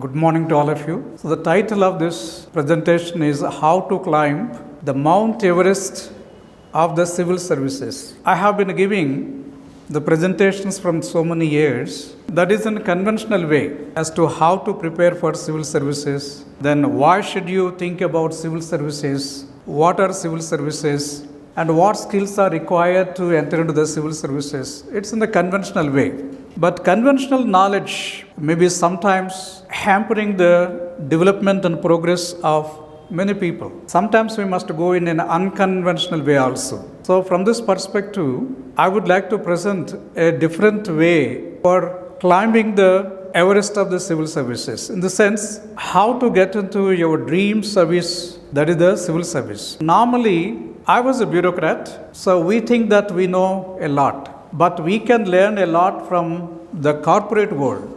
Good morning to all of you. So the title of this presentation is How to Climb the Mount Everest of the Civil Services. I have been giving the presentations from so many years. That is in a conventional way as to how to prepare for civil services. Then why should you think about civil services? What are civil services? And what skills are required to enter into the civil services? It's in the conventional way. But conventional knowledge may be sometimes hampering the development and progress of many people. Sometimes we must go in an unconventional way also. So from this perspective, I would like to present a different way for climbing the Everest of the civil services. In the sense, how to get into your dream service, that is the civil service. Normally, I was a bureaucrat, so we think that we know a lot, but we can learn a lot from the corporate world.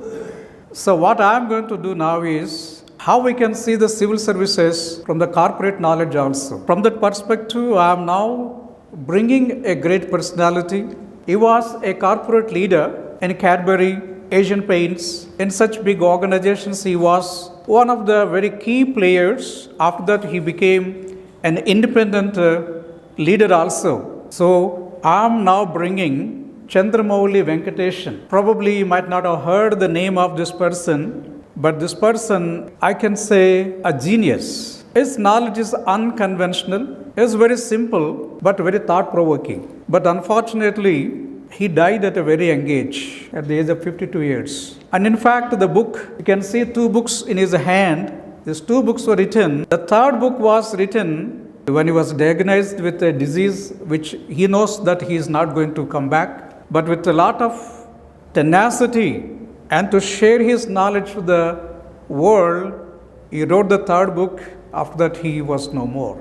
So what I am going to do now is how we can see the civil services from the corporate knowledge also. From that perspective, I am now bringing a great personality. He was a corporate leader in Cadbury, Asian Paints. In such big organizations, he was one of the very key players. After that, he became an independent leader also. So I am now bringing Chandramouli Venkateshan. Probably you might not have heard the name of this person, but this person, I can say, a genius. His knowledge is unconventional. It's very simple, but very thought-provoking. But unfortunately, he died at a very young age, at the age of 52 years. And in fact, the book, you can see two books in his hand. These two books were written. The third book was written when he was diagnosed with a disease which he knows that he is not going to come back. But with a lot of tenacity and to share his knowledge with the world, he wrote the third book. After that, he was no more.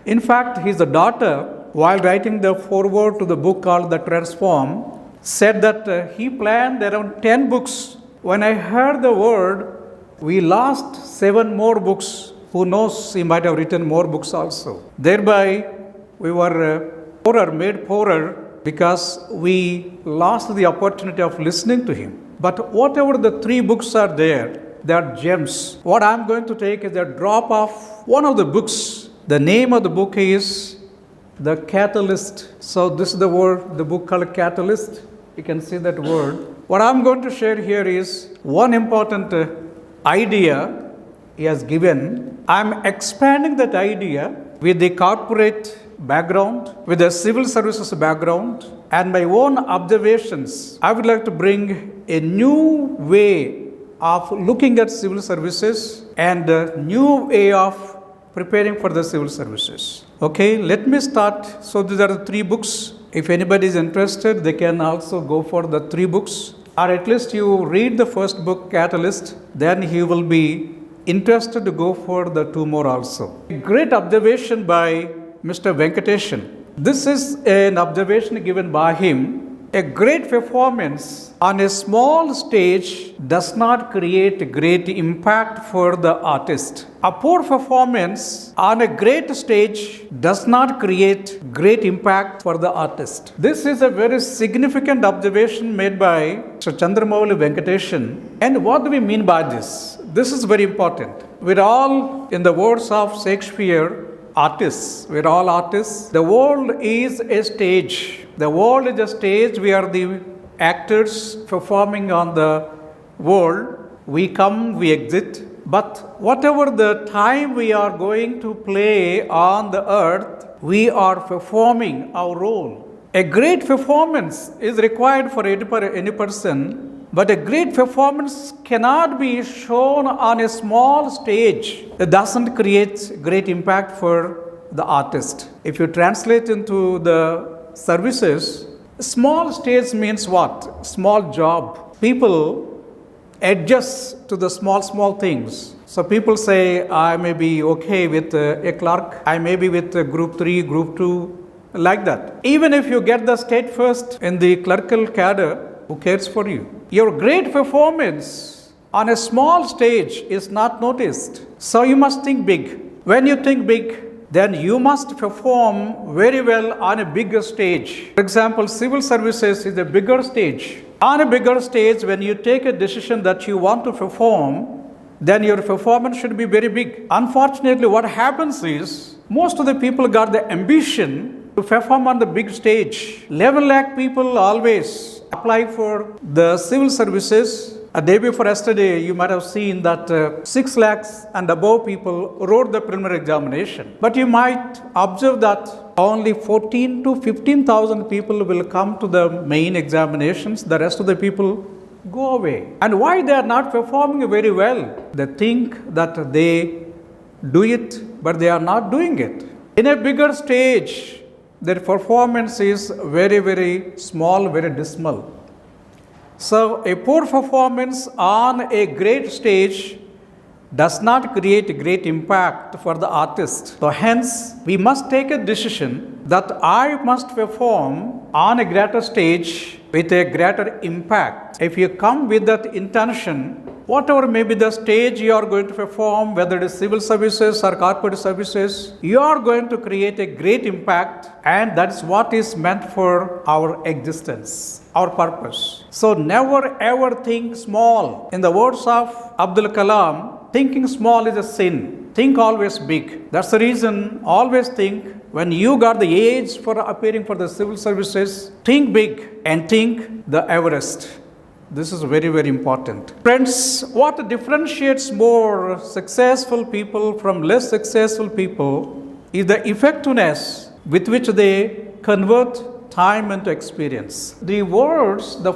In fact, his daughter, while writing the foreword to the book called The Transform, said that he planned around 10 books. When I heard the word, we lost 7 more books. Who knows, he might have written more books also. Thereby, we were made poorer because we lost the opportunity of listening to him. But whatever the 3 books are there, they are gems. What I am going to take is a drop of one of the books. The name of the book is The Catalyst. So this is the word, the book called Catalyst. You can see that word. What I am going to share here is one important idea he has given. I am expanding that idea with the corporate background, with the civil services background, and my own observations. I would like to bring a new way of looking at civil services and a new way of preparing for the civil services. Okay, let me start. So these are the 3 books. If anybody is interested, they can also go for the 3 books. Or at least you read the first book, Catalyst, then he will be interested to go for the 2 more also. A great observation by Mr. Venkateshan. This is an observation given by him. A great performance on a small stage does not create great impact for the artist. A poor performance on a great stage does not create great impact for the artist. This is a very significant observation made by Sir Chandramouli Venkateshan. And what do we mean by this? This is very important. We're all, in the words of Shakespeare, artists. We're all artists. The world is a stage. The world is a stage. We are the actors performing on the world. We come, we exit. But whatever the time we are going to play on the earth, we are performing our role. A great performance is required for any person, but a great performance cannot be shown on a small stage. It doesn't create great impact for the artist. If you translate into the services, small stage means what? Small job. People adjust to the small things. So people say, I may be okay with a clerk, I may be with group 3, group 2, like that. Even if you get the state first in the clerical cadre, who cares for you? Your great performance on a small stage is not noticed. So you must think big. When you think big, then you must perform very well on a bigger stage. For example, civil services is a bigger stage. On a bigger stage, when you take a decision that you want to perform, then your performance should be very big. Unfortunately, what happens is most of the people got the ambition to perform on the big stage. 11 lakh people always apply for the civil services. A day before yesterday, you might have seen that 6 lakhs and above people wrote the preliminary examination. But you might observe that only 14 to 15,000 people will come to the main examinations. The rest of the people go away. And why they are not performing very well? They think that they do it, but they are not doing it. In a bigger stage, their performance is very, very small, very dismal. So a poor performance on a great stage does not create great impact for the artist. So hence, we must take a decision that I must perform on a greater stage with a greater impact. If you come with that intention, whatever may be the stage you are going to perform, whether it is civil services or corporate services, you are going to create a great impact, and that's what is meant for our existence, our purpose. So never ever think small. In the words of Abdul Kalam, thinking small is a sin. Think always big. That's the reason, always think, when you got the age for appearing for the civil services, think big and think the Everest. This is very, very important. Friends, what differentiates more successful people from less successful people is the effectiveness with which they convert time into experience. The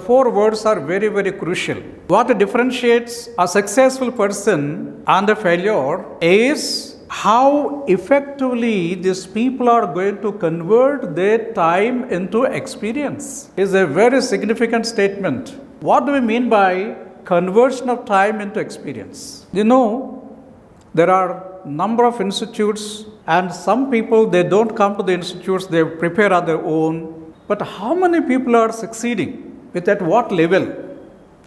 four words are very, very crucial. What differentiates a successful person and a failure is how effectively these people are going to convert their time into experience. Is a very significant statement. What do we mean by conversion of time into experience? You know, there are number of institutes, and some people, they don't come to the institutes, they prepare on their own. But how many people are succeeding? At what level?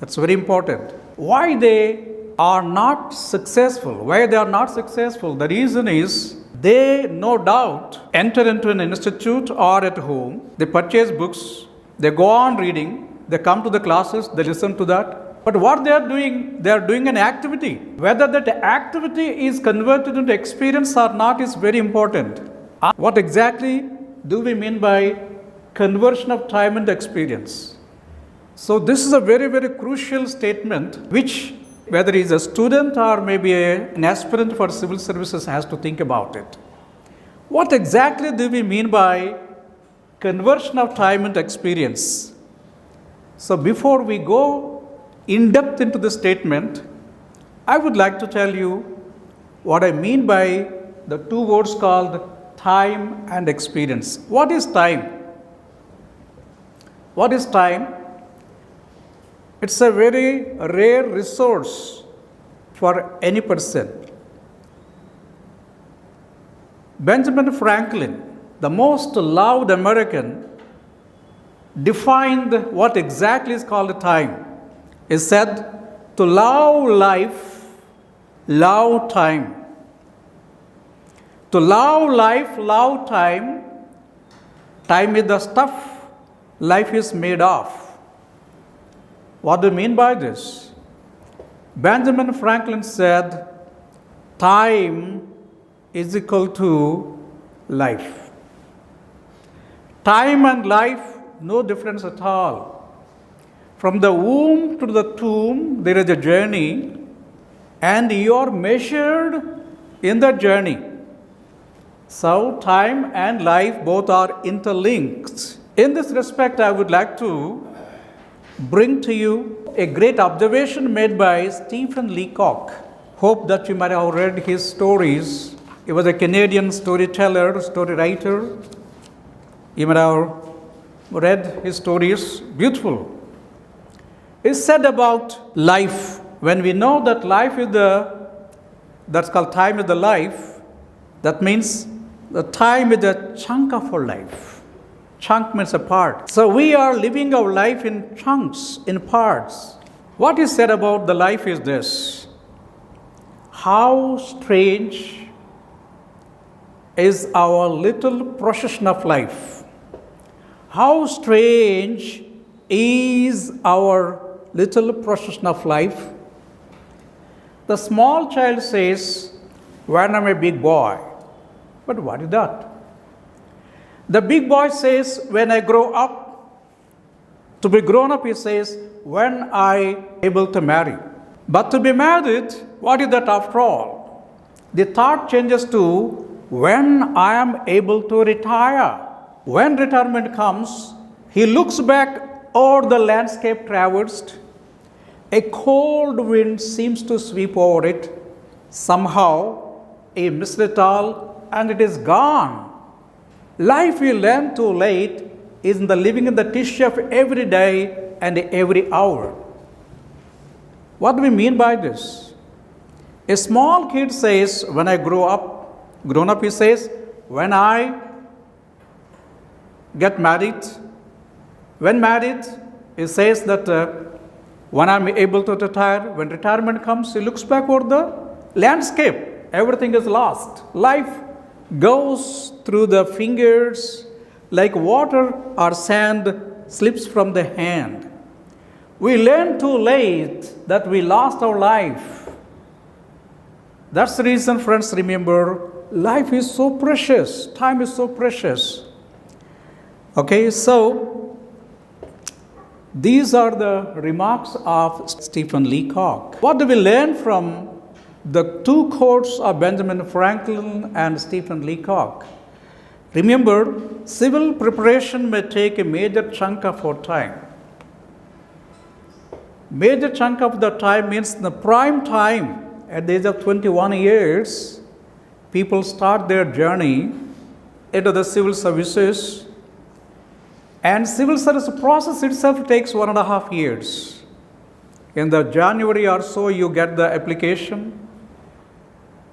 That's very important. Why they are not successful? Why they are not successful? The reason is they no doubt enter into an institute or at home, they purchase books, they go on reading, they come to the classes, they listen to that. But what they are doing an activity. Whether that activity is converted into experience or not is very important. What exactly do we mean by conversion of time into experience? So this is a very, very crucial statement which, whether he is a student or maybe an aspirant for civil services, has to think about it. What exactly do we mean by conversion of time into experience? So before we go in depth into the statement, I would like to tell you what I mean by the two words called time and experience. What is time? What is time? It's a very rare resource for any person. Benjamin Franklin, the most loved American, defined what exactly is called time. He said, to love life, love time. To love life, love time. Time is the stuff life is made of. What do you mean by this? Benjamin Franklin said, time is equal to life. Time and life, no difference at all. From the womb to the tomb, there is a journey, and you are measured in the journey. So, time and life both are interlinked. In this respect, I would like to bring to you a great observation made by Stephen Leacock. Hope that you might have read his stories. He was a Canadian storyteller, story writer. You might have read his stories. Beautiful. He said about life, when we know that life is that's called time is the life, that means the time is a chunk of our life. Chunk means a part. So we are living our life in chunks, in parts. What is said about the life is this: how strange is our little procession of life. How strange is our little procession of life. The small child says, when I'm a big boy. But what is that? The big boy says, when I grow up. To be grown up, he says, when I able to marry. But to be married, what is that after all? The thought changes to when I am able to retire. When retirement comes, he looks back over the landscape traversed. A cold wind seems to sweep over it. Somehow, he missed it all and it is gone. Life we learn too late is in the living in the tissue of every day and every hour. What do we mean by this? A small kid says, when I grow up, grown up he says, when I get married. When married, he says that when I'm able to retire, when retirement comes, he looks back over the landscape. Everything is lost. Life goes through the fingers like water or sand slips from the hand. We learn too late that we lost our life. That's the reason, friends, remember, life is so precious. Time is so precious. Okay, so these are the remarks of Stephen Leacock. What do we learn from the two quotes of Benjamin Franklin and Stephen Leacock? Remember, civil preparation may take a major chunk of our time. Major chunk of the time means the prime time. At the age of 21 years, people start their journey into the civil services. And civil service process itself takes 1.5 years. In the January or so, you get the application.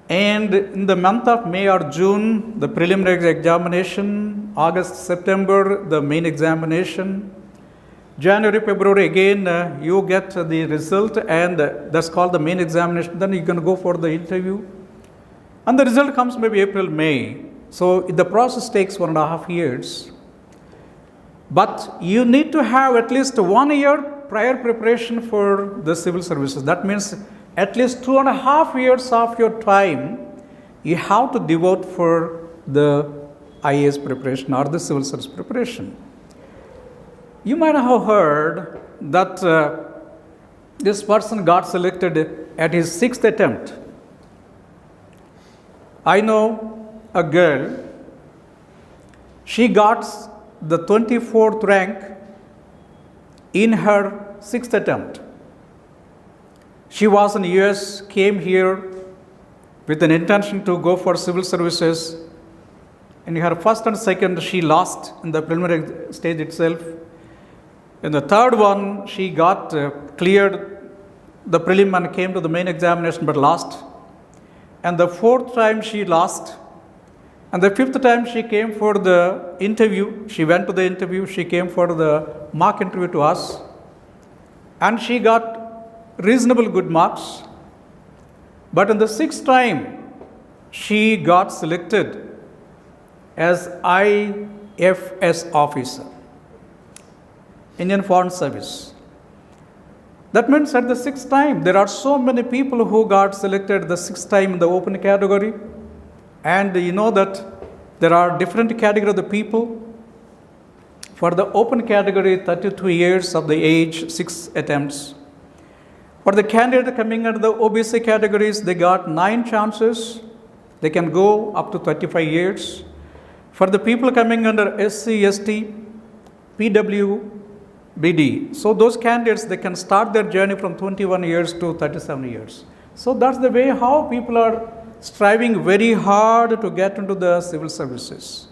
And in the month of May or June, the preliminary examination. August, September, the main examination. January, February, again, you get the result, and that's called the main examination. Then you can go for the interview. And the result comes maybe April, May. So the process takes 1.5 years. But you need to have at least 1 year prior preparation for the civil services. That means at least 2.5 years of your time you have to devote for the IAS preparation or the civil service preparation. You might have heard that this person got selected at his 6th attempt. I know a girl, she got the 24th rank in her 6th attempt. She was in US, came here with an intention to go for civil services. In her first and second, she lost in the preliminary stage itself. In the third one, she got cleared the prelim and came to the main examination but lost. And the fourth time she lost. And the fifth time she came for the interview. She went to the interview. She came for the mock interview to us. And she got reasonable good marks. But in the sixth time, she got selected as IFS officer, Indian Foreign Service. That means at the sixth time, there are so many people who got selected the sixth time in the open category. And you know that there are different categories of the people. For the open category, 32 years of the age, 6 attempts. For the candidate coming under the OBC categories, they got 9 chances. They can go up to 35 years. For the people coming under SC, ST, PWBD, so those candidates, they can start their journey from 21 years to 37 years. So that's the way how people are striving very hard to get into the civil services.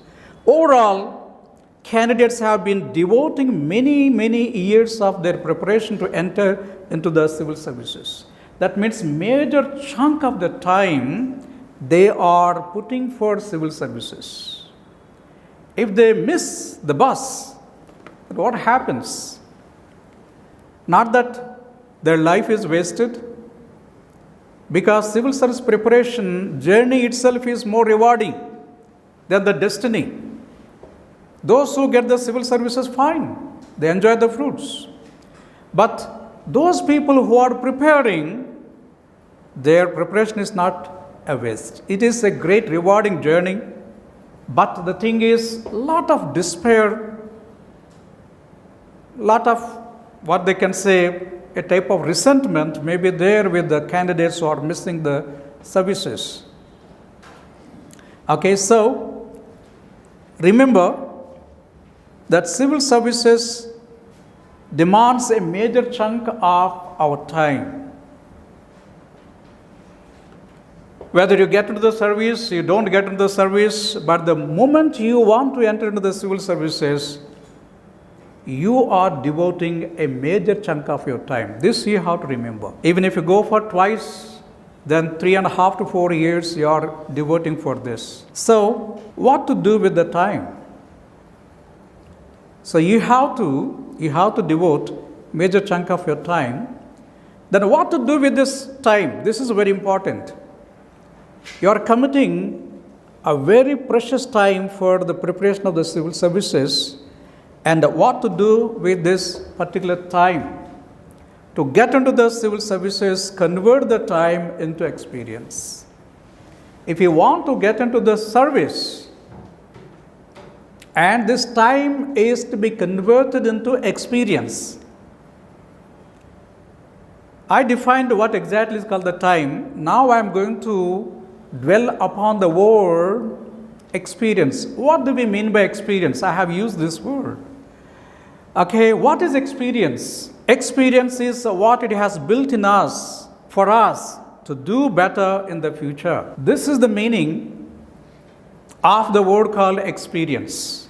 Overall, candidates have been devoting many years of their preparation to enter into the civil services. That means major chunk of the time they are putting for civil services. If they miss the bus, what happens? Not that their life is wasted, because civil service preparation journey itself is more rewarding than the destiny. Those who get the civil services, fine, they enjoy the fruits. But those people who are preparing, their preparation is not a waste. It is a great rewarding journey, but the thing is, lot of despair, lot of what they can say, a type of resentment may be there with the candidates who are missing the services. Okay, so remember that civil services demands a major chunk of our time. Whether you get into the service, you don't get into the service, but the moment you want to enter into the civil services, you are devoting a major chunk of your time. This you have to remember. Even if you go for twice, then 3.5 to 4 years you are devoting for this. So, what to do with the time? So you have to devote major chunk of your time. Then what to do with this time? This is very important. You are committing a very precious time for the preparation of the civil services, and what to do with this particular time. To get into the civil services, convert the time into experience. If you want to get into the service, and this time is to be converted into experience. I defined what exactly is called the time. Now I am going to dwell upon the word experience. What do we mean by experience? I have used this word. Okay, what is experience? Experience is what it has built in us for us to do better in the future. This is the meaning of the word called experience.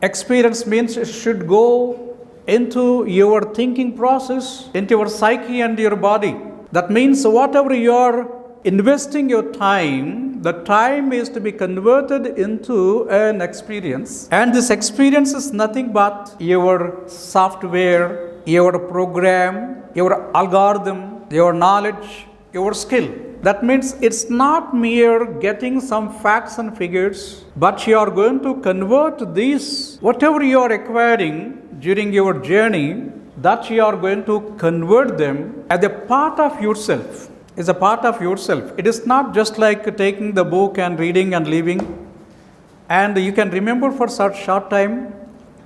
Experience means it should go into your thinking process, into your psyche and your body. That means whatever you are investing your time, the time is to be converted into an experience. And this experience is nothing but your software, your program, your algorithm, your knowledge, your skill. That means it's not mere getting some facts and figures, but you are going to convert these, whatever you are acquiring during your journey, that you are going to convert them as a part of yourself. Is a part of yourself. It is not just like taking the book and reading and leaving, and you can remember for such short time.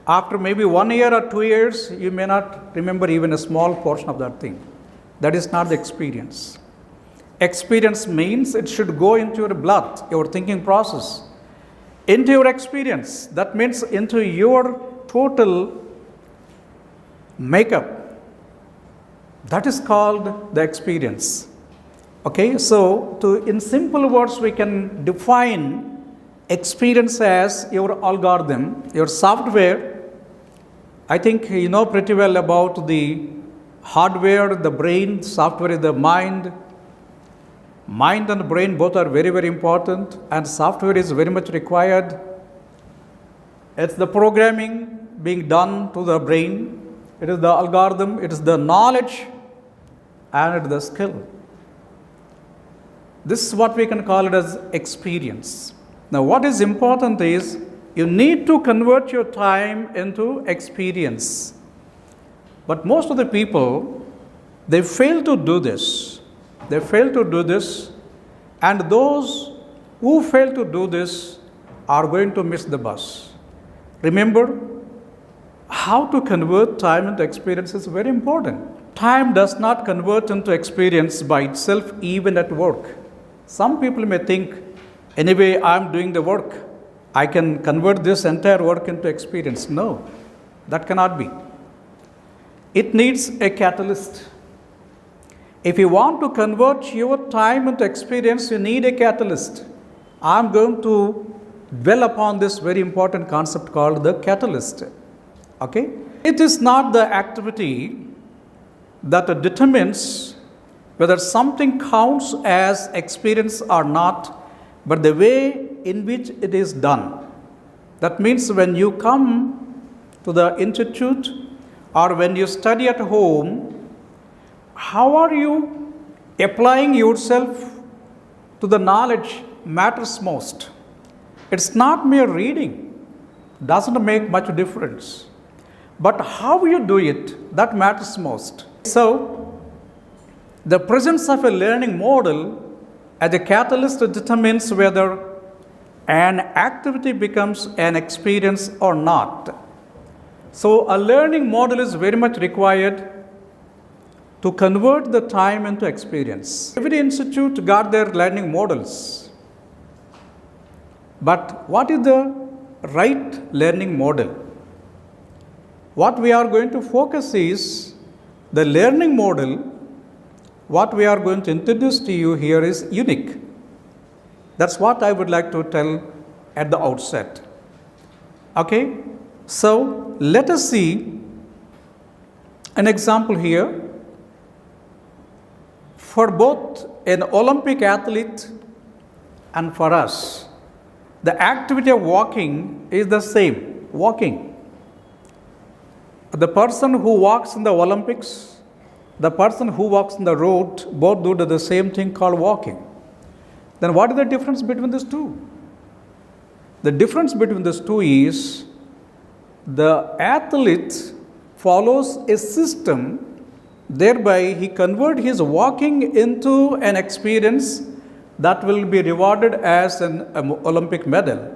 After maybe 1 year or 2 years, you may not remember even a small portion of that thing. That is not the experience. Experience means it should go into your blood, your thinking process, into your experience. That means into your total makeup. That is called the experience. Okay, so in simple words, we can define experience as your algorithm, your software. I think you know pretty well about the hardware, the brain, software is the mind. Mind and brain both are very, very important, and software is very much required. It's the programming being done to the brain. It is the algorithm, it is the knowledge, and it is the skill. This is what we can call it as experience. Now, what is important is you need to convert your time into experience. But most of the people, they fail to do this. They fail to do this, and those who fail to do this are going to miss the bus. Remember, how to convert time into experience is very important. Time does not convert into experience by itself, even at work. Some people may think, anyway, I'm doing the work. I can convert this entire work into experience. No, that cannot be. It needs a catalyst. If you want to convert your time into experience, you need a catalyst. I'm going to dwell upon this very important concept called the catalyst. Okay? It is not the activity that determines whether something counts as experience or not, but the way in which it is done. That means when you come to the institute or when you study at home, how are you applying yourself to the knowledge matters most. It's not mere reading, doesn't make much difference. But how you do it, that matters most. So, The presence of a learning model as a catalyst determines whether an activity becomes an experience or not. So, a learning model is very much required to convert the time into experience. Every institute got their learning models. But what is the right learning model? What we are going to focus is the learning model. What we are going to introduce to you here is unique. That's what I would like to tell at the outset. Okay, so let us see an example here. For both an Olympic athlete and for us, the activity of walking is the same, walking. The person who walks in the Olympics, the person who walks on the road, both do the same thing called walking. Then what is the difference between these two? The difference between these two is the athlete follows a system, thereby he converts his walking into an experience that will be rewarded as an Olympic medal.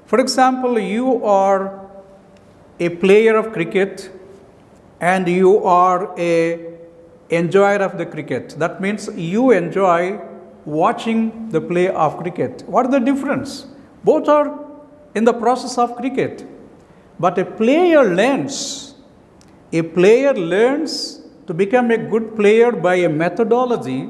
For example, you are a player of cricket and you are a enjoyer of the cricket. That means you enjoy watching the play of cricket. What is the difference? Both are in the process of cricket. But a player learns to become a good player by a methodology,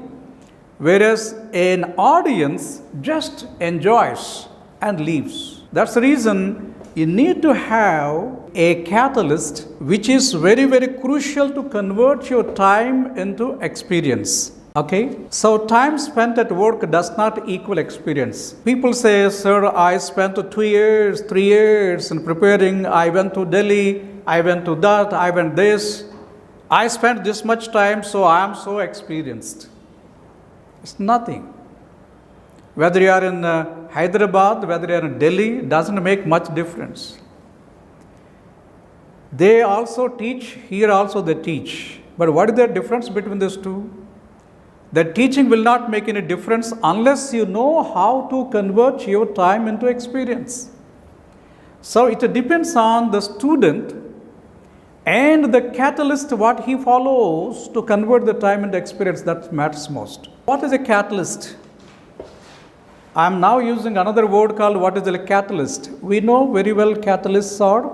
whereas an audience just enjoys and leaves. That's the reason you need to have a catalyst which is very, very crucial to convert your time into experience. Okay, so time spent at work does not equal experience. People say, sir, I spent 2 years, 3 years in preparing. I went to Delhi, I went to that, I went this. I spent this much time, so I am so experienced. It's nothing. Whether you are in Hyderabad, whether you are in Delhi, doesn't make much difference. They also teach, here also they teach. But what is the difference between these two? The teaching will not make any difference unless you know how to convert your time into experience. So it depends on the student and the catalyst, what he follows to convert the time into experience, that matters most. What is a catalyst? I am now using another word called what is a catalyst. We know very well catalysts are.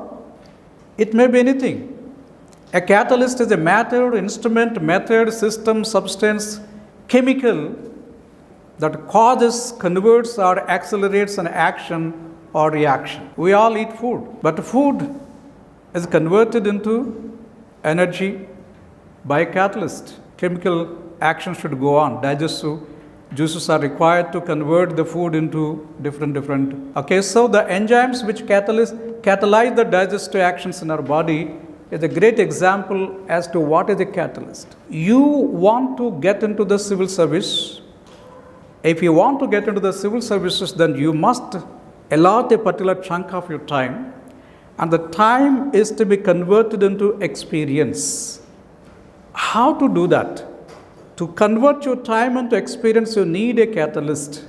It may be anything. A catalyst is a matter, instrument, method, system, substance, chemical that causes, converts or accelerates an action or reaction. We all eat food, but food is converted into energy by a catalyst. Chemical action should go on. Digestive juices are required to convert the food into different. Okay, so the enzymes which catalyze the digestive actions in our body is a great example as to what is a catalyst. You want to get into the civil service. If you want to get into the civil services, then you must allot a particular chunk of your time, and the time is to be converted into experience. How to do that? To convert your time into experience, you need a catalyst.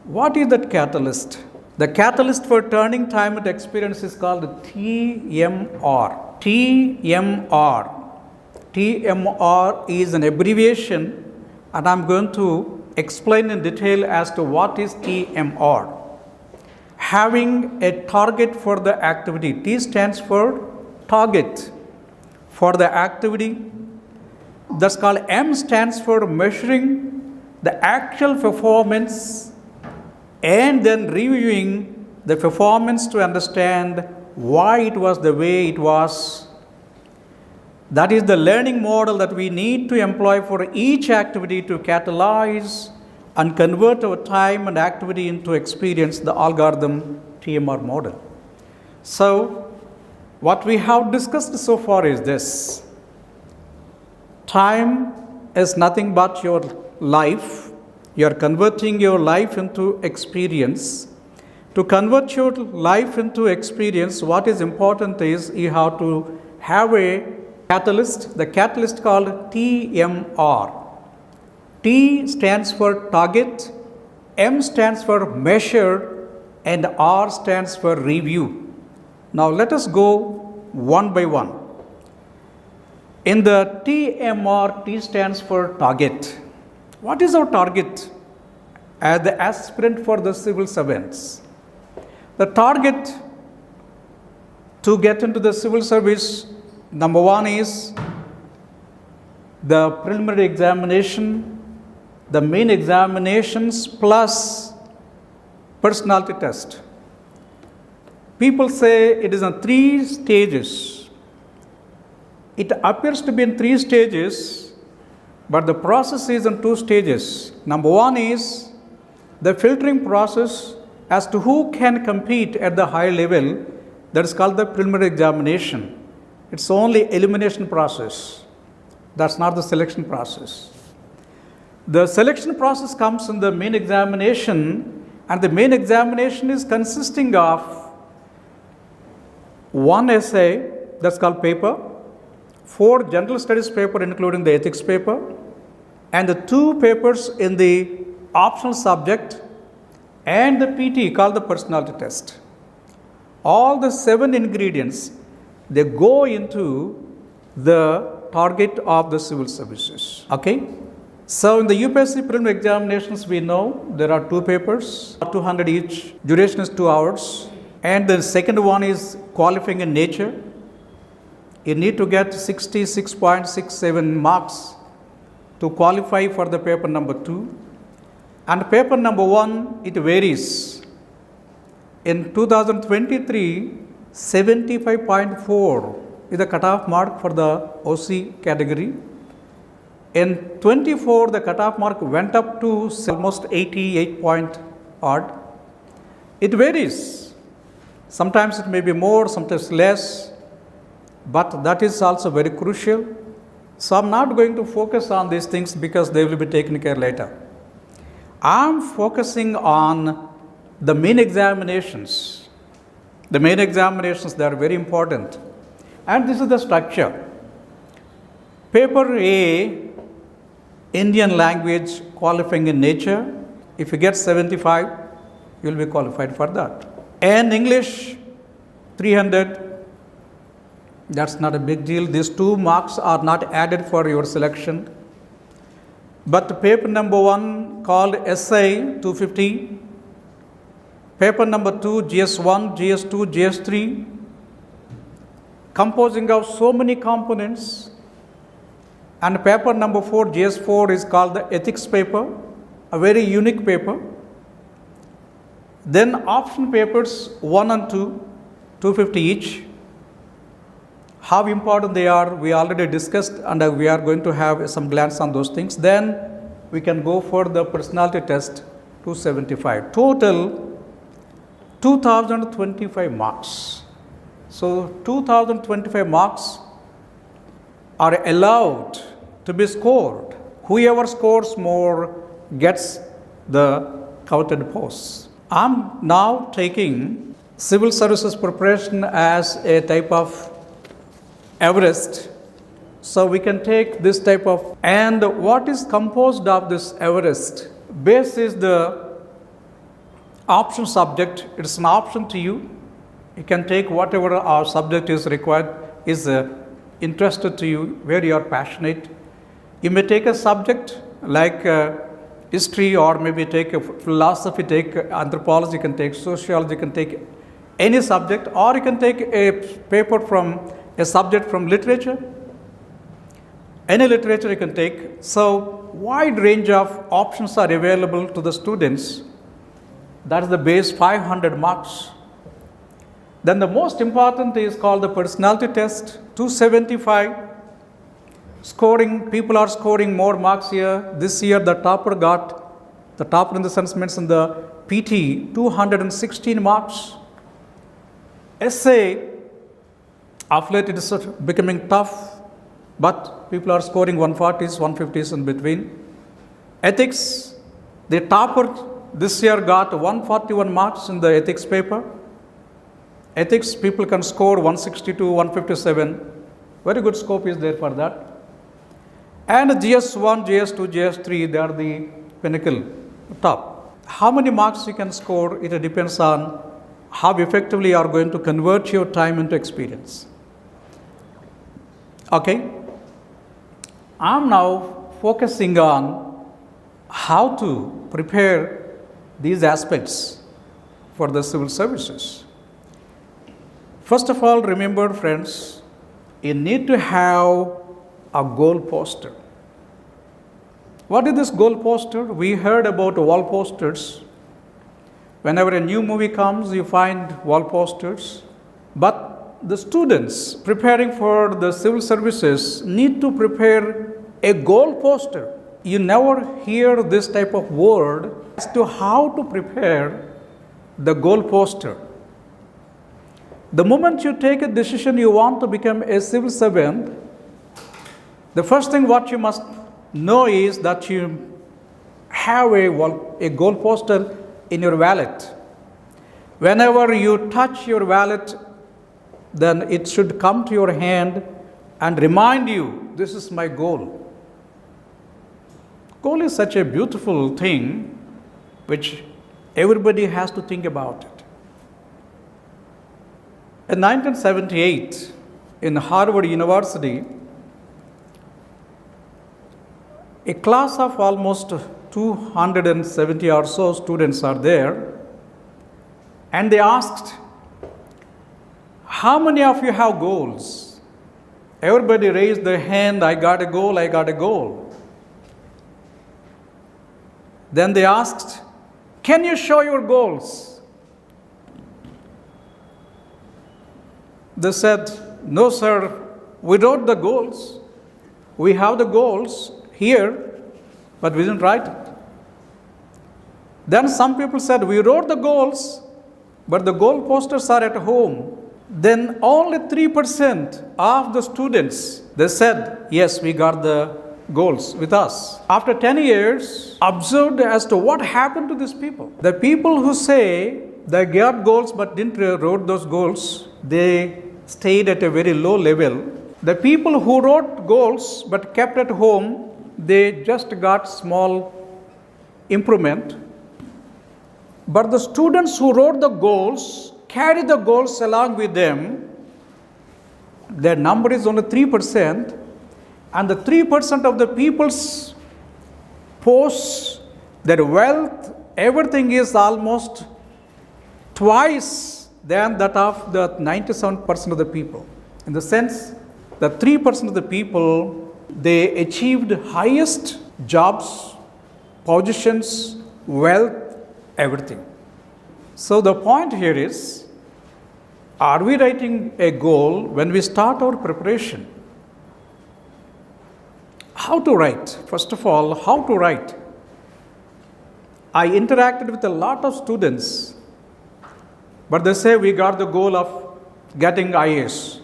What is that catalyst? The catalyst for turning time into experience is called TMR. TMR is an abbreviation, and I'm going to explain in detail as to what is TMR. Having a target for the activity. T stands for target for the activity. That's called M stands for measuring the actual performance and then reviewing the performance to understand why it was the way it was. That is the learning model that we need to employ for each activity to catalyze and convert our time and activity into experience, the algorithm TMR model. So, what we have discussed so far is this. Time is nothing but your life. You are converting your life into experience. To convert your life into experience, what is important is you have to have a catalyst, the catalyst called TMR. T stands for target, M stands for measure, and R stands for review. Now let us go one by one. In the TMR, T stands for target. What is our target as the aspirant for the civil servants? The target to get into the civil service, number one is the preliminary examination, the main examinations plus personality test. People say it is in 3 stages. It appears to be in 3 stages, but the process is in 2 stages. Number one is the filtering process as to who can compete at the high level. That is called the preliminary examination. It's only elimination process. That's not the selection process. The selection process comes in the main examination, and the main examination is consisting of one essay, that's called paper, 4 general studies paper including the ethics paper, and the 2 papers in the optional subject, and the PT called the personality test. All the 7 ingredients, they go into the target of the civil services. Okay? So in the UPSC Preliminary examinations, we know there are 2 papers, 200 each, duration is 2 hours, and the second one is qualifying in nature. You need to get 66.67 marks to qualify for the paper number 2. And paper number 1, it varies. In 2023, 75.4 is the cutoff mark for the OC category. In 24, the cutoff mark went up to almost 88 point odd. It varies. Sometimes it may be more, sometimes less, but that is also very crucial. So I'm not going to focus on these things because they will be taken care later. I'm focusing on the main examinations. The main examinations, they are very important. And this is the structure. Paper A, Indian language, qualifying in nature. If you get 75, you will be qualified for that. And English, 300. That's not a big deal. These 2 marks are not added for your selection. But paper number 1 called Essay, 250. Paper number 2, GS1, GS2, GS3. Composing of so many components. And paper number 4, GS4, is called the ethics paper, a very unique paper. Then option papers 1 and 2, 250 each. How important they are, we already discussed, and we are going to have some glance on those things. Then we can go for the personality test, 275. Total 2025 marks. So 2025 marks are allowed to be scored. Whoever scores more gets the coveted posts. I'm now taking civil services preparation as a type of Everest. So we can take this type of, and what is composed of this Everest? Base is the option subject. It's an option to you. You can take whatever our subject is required, is interested to you, where you are passionate. You may take a subject like history, or maybe take a philosophy, take anthropology, you can take sociology, you can take any subject, or you can take a paper from a subject from literature. Any literature you can take. So wide range of options are available to the students. That is the base 500 marks. Then the most important is called the personality test, 275. Scoring, people are scoring more marks here. This year the topper got, the topper in the sense means in the PT, 216 marks. Essay, of late it is becoming tough, but people are scoring 140s, 150s in between. Ethics, the topper this year got 141 marks in the ethics paper. Ethics, people can score 162, 157. Very good scope is there for that. And GS1, GS2, GS3, they are the pinnacle, top. How many marks you can score, it depends on how effectively you are going to convert your time into experience. Okay? I'm now focusing on how to prepare these aspects for the civil services. First of all, remember friends, you need to have a goal poster. What is this goal poster? We heard about wall posters. Whenever a new movie comes, you find wall posters. But the students preparing for the civil services need to prepare a goal poster. You never hear this type of word as to how to prepare the goal poster. The moment you take a decision you want to become a civil servant, the first thing what you must know is that you have a goal poster in your wallet. Whenever you touch your wallet, then it should come to your hand and remind you, this is my goal. Goal is such a beautiful thing which everybody has to think about it. In 1978, in Harvard University, a class of almost 270 or so students are there, and they asked, how many of you have goals? Everybody raised their hand, I got a goal, I got a goal. Then they asked, can you show your goals? They said, no sir, we wrote the goals. We have the goals here, but we didn't write it. Then some people said, we wrote the goals, but the goal posters are at home. Then only 3% of the students, they said, yes, we got the goals with us. After 10 years, observed as to what happened to these people. The people who say they got goals but didn't wrote those goals, they stayed at a very low level. The people who wrote goals but kept at home, they just got small improvement. But the students who wrote the goals, carry the goals along with them, their number is only 3%, and the 3% of the people's posts, their wealth, everything is almost twice than that of the 97% of the people. In the sense that 3% of the people, they achieved highest jobs, positions, wealth, everything. So the point here is, are we writing a goal when we start our preparation? How to write? First of all, how to write? I interacted with a lot of students, but they say we got the goal of getting IAS.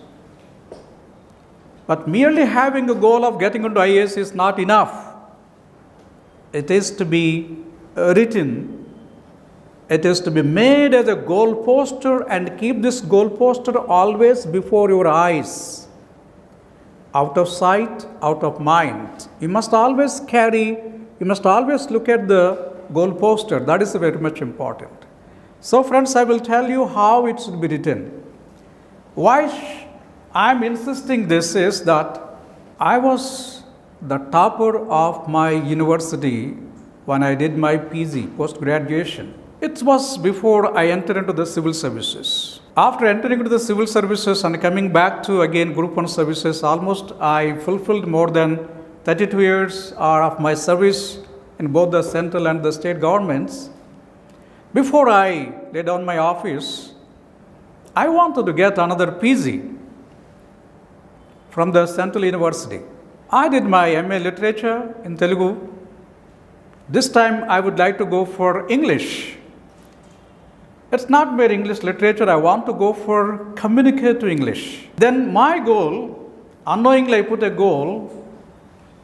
But merely having a goal of getting into IAS is not enough. It is to be written. It is to be made as a goal poster and keep this goal poster always before your eyes. Out of sight, out of mind. You must always look at the goal poster. That is very much important. So friends, I will tell you how it should be written. Why I am insisting this is that I was the topper of my university when I did my PG, post-graduation. It was before I entered into the civil services. After entering into the civil services and coming back to again Group 1 services, almost I fulfilled more than 32 years of my service in both the central and the state governments. Before I laid down my office, I wanted to get another PG from the Central University. I did my MA Literature in Telugu. This time I would like to go for English. It's not mere English literature, I want to go for communicative English. Then my goal, unknowingly I put a goal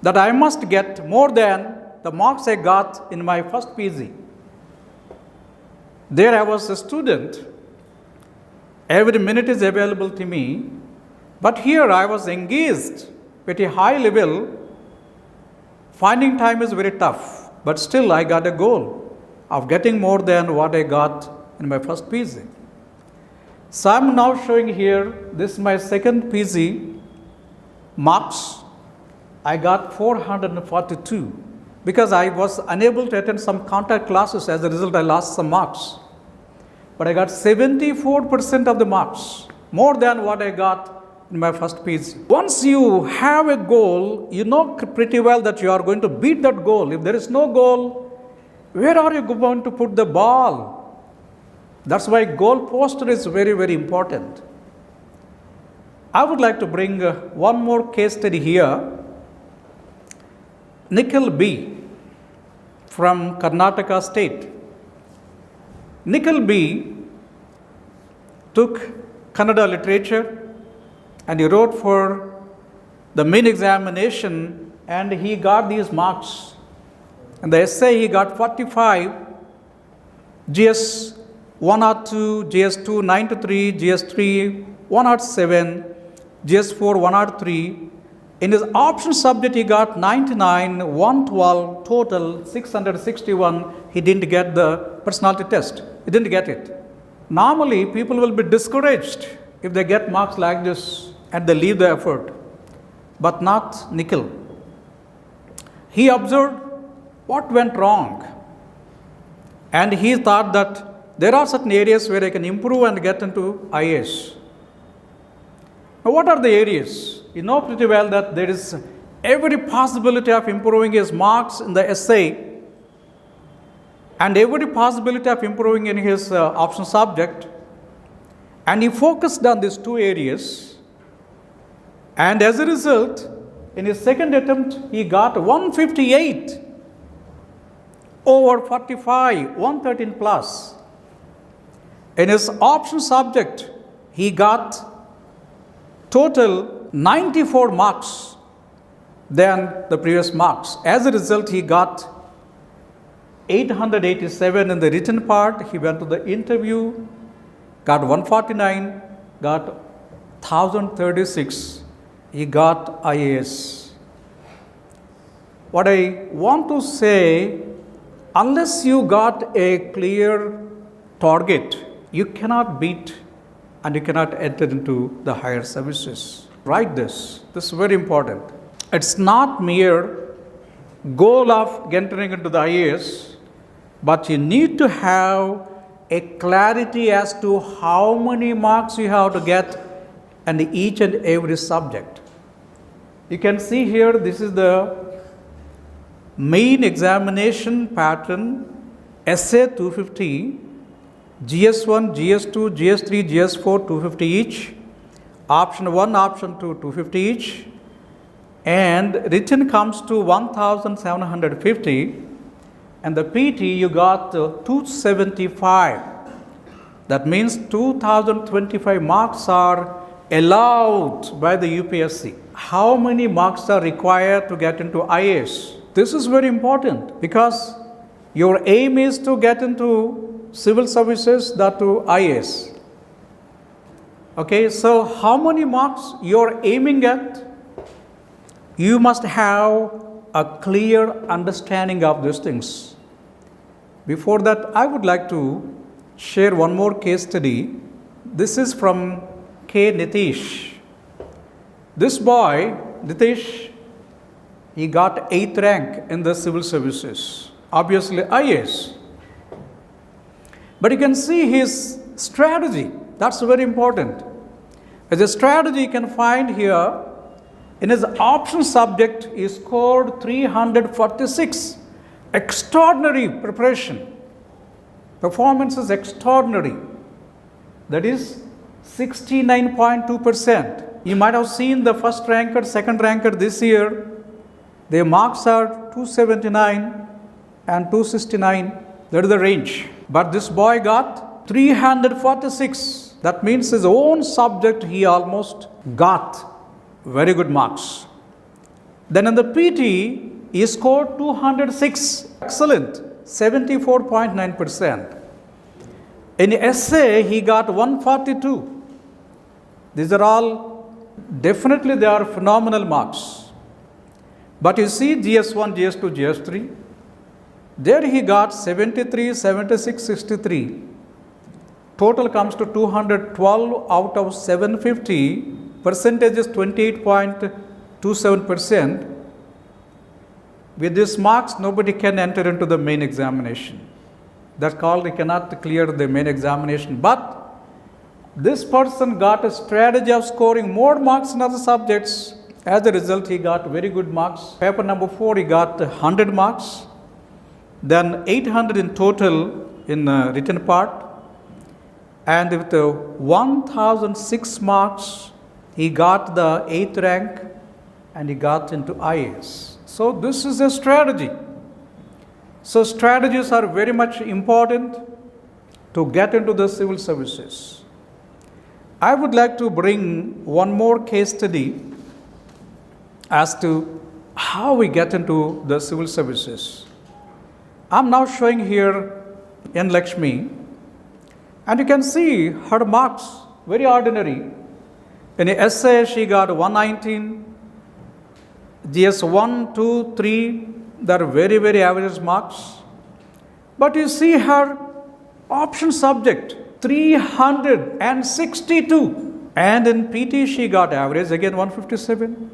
that I must get more than the marks I got in my first PG. There I was a student. Every minute is available to me. But here I was engaged at a high level. Finding time is very tough, but still I got a goal of getting more than what I got in my first PG. So I am now showing here, this is my second PG marks. I got 442 because I was unable to attend some contact classes. As a result, I lost some marks. But I got 74% of the marks, more than what I got in my first PG. Once you have a goal, you know pretty well that you are going to beat that goal. If there is no goal, where are you going to put the ball? That's why goal poster is very, very important. I would like to bring one more case study here. Nikhil B. from Karnataka state. Nikhil B. took Kannada literature and he wrote for the main examination and he got these marks. In the essay he got 45, GS 102, GS 2 93, GS 3 107, GS 4 103. In his option subject he got 99, 112, total 661. He didn't get the personality test. He didn't get it. Normally people will be discouraged if they get marks like this and they leave the effort, but not Nikhil. He observed what went wrong and he thought that there are certain areas where I can improve and get into IAS. Now, what are the areas? You know pretty well that there is every possibility of improving his marks in the essay and every possibility of improving in his option subject, and he focused on these two areas. And as a result, in his second attempt, he got 158 over 45, 113 plus. In his option subject, he got total 94 marks than the previous marks. As a result, he got 887 in the written part. He went to the interview, got 149, got 1036. He got IAS. What I want to say, unless you got a clear target, you cannot beat and you cannot enter into the higher services. Write this. This is very important. It's not mere goal of entering into the IAS, but you need to have a clarity as to how many marks you have to get in each and every subject. You can see here, this is the main examination pattern, essay 250, GS1, GS2, GS3, GS4, 250 each, option 1, option 2, 250 each, and written comes to 1750, and the PT you got 275. That means 2025 marks are allowed by the UPSC. How many marks are required to get into IAS? This is very important because your aim is to get into civil services, that to IAS. Okay, so how many marks you are aiming at? You must have a clear understanding of these things. Before that, I would like to share one more case study. This is from K. Nitish. This boy, Nitish, he got 8th rank in the civil services, obviously IAS. But you can see his strategy, that's very important. As a strategy you can find here, in his option subject he scored 346. Extraordinary preparation. Performance is extraordinary. That is 69.2%. You might have seen the first ranker, second ranker this year. Their marks are 279 and 269. That is the range. But this boy got 346. That means his own subject he almost got very good marks. Then in the PT, he scored 206. Excellent. 74.9%. In essay, he got 142. These are all Definitely they are phenomenal marks. But you see GS1, GS2, GS3, there he got 73, 76, 63. Total comes to 212 out of 750. Percentage is 28.27%. With these marks, nobody can enter into the main examination. That's called he cannot clear the main examination. But this person got a strategy of scoring more marks in other subjects. As a result, he got very good marks. Paper number 4, he got 100 marks. Then 800 in total in written part. And with 1006 marks, he got the 8th rank and he got into IAS. So this is a strategy. So strategies are very much important to get into the civil services. I would like to bring one more case study as to how we get into the civil services. I'm now showing here N. Lakshmi, and you can see her marks, very ordinary. In an essay, she got 119. GS 1, 2, 3, they are very, very average marks. But you see her option subject, 362. And in PT, she got average, again 157.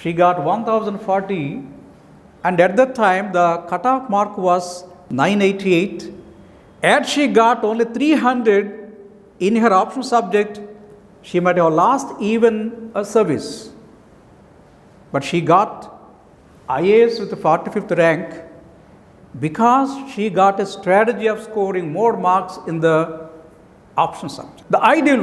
She got 1040. And at that time, the cutoff mark was 988. Had she got only 300 in her option subject, she might have lost even a service. But she got IAS with the 45th rank because she got a strategy of scoring more marks in the option subject. The ideal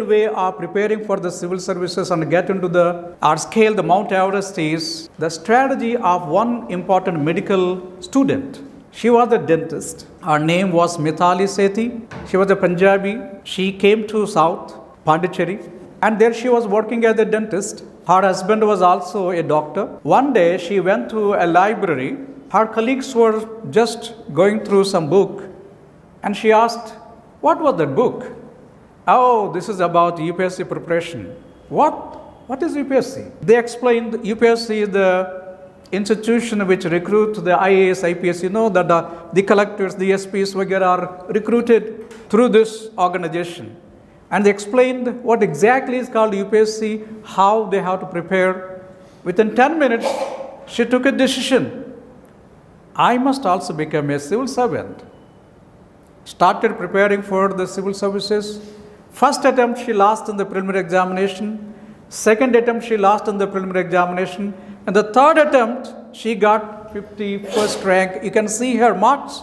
way of preparing for the civil services and get into the scale the Mount Everest is the strategy of one important medical student. She was a dentist. Her name was Mithali Sethi. She was a Punjabi. She came to South Pondicherry, and there she was working as a dentist. Her husband was also a doctor. One day she went to a library. Her colleagues were just going through some book, and she asked, "What was that book?" "Oh, this is about UPSC preparation." What is UPSC? They explained UPSC is the institution which recruit the IAS, IPS. You know that the collectors, the SPs, are recruited through this organization. And they explained what exactly is called UPSC, how they have to prepare. Within 10 minutes, she took a decision. I must also become a civil servant. Started preparing for the civil services. First attempt, she lost in the preliminary examination. Second attempt, she lost in the preliminary examination. And the third attempt, she got 51st rank. You can see her marks.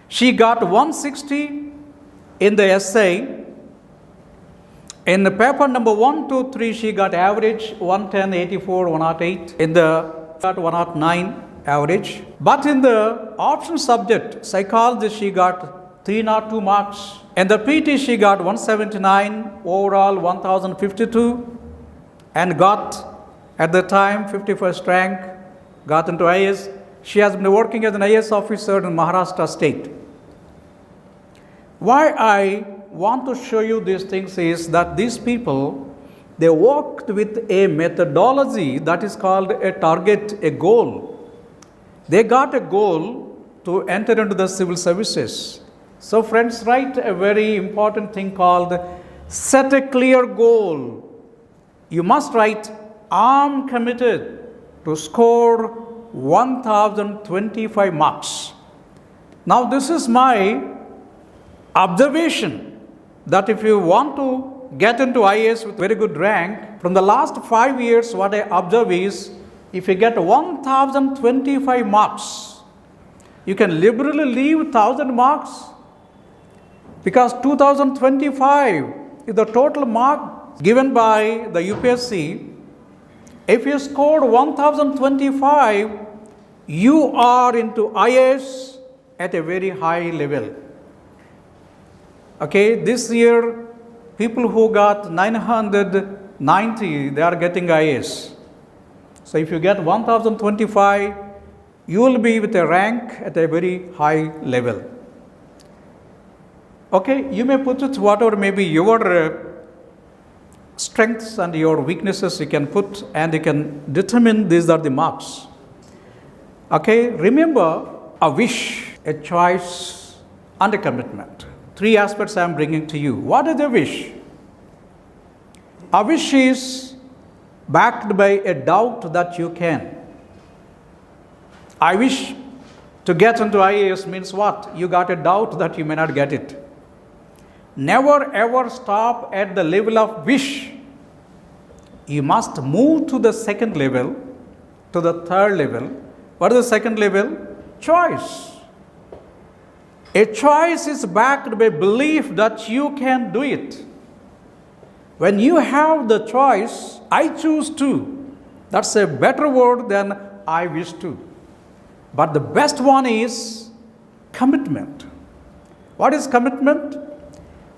She got 160 in the essay. In the paper number 1, 2, 3, she got average 110, 84, 108. In the got 109 average. But in the option subject, psychology, she got 302 marks. In the PT, she got 179, overall 1052, and got at the time 51st rank, got into IAS. She has been working as an IAS officer in Maharashtra state. Why I want to show you these things is that these people, they worked with a methodology that is called a target, a goal. They got a goal to enter into the civil services. So friends, write a very important thing called set a clear goal. You must write, I'm committed to score 1025 marks. Now this is my observation that if you want to get into IAS with very good rank, from the last 5 years, what I observe is, if you get 1025 marks, you can liberally leave 1000 marks, because 2025 is the total mark given by the UPSC. If you scored 1025, you are into IAS at a very high level. Okay, this year, people who got 990, they are getting IAS. So if you get 1025, you will be with a rank at a very high level. Okay, you may put it whatever may be your strengths and your weaknesses you can put, and you can determine these are the marks. Okay, remember a wish, a choice, and a commitment. Three aspects I am bringing to you. What is a wish? A wish is backed by a doubt that you can. I wish to get into IAS means what? You got a doubt that you may not get it. Never ever stop at the level of wish. You must move to the second level, to the third level. What is the second level? Choice. A choice is backed by belief that you can do it. When you have the choice, I choose to. That's a better word than I wish to. But the best one is commitment. What is commitment?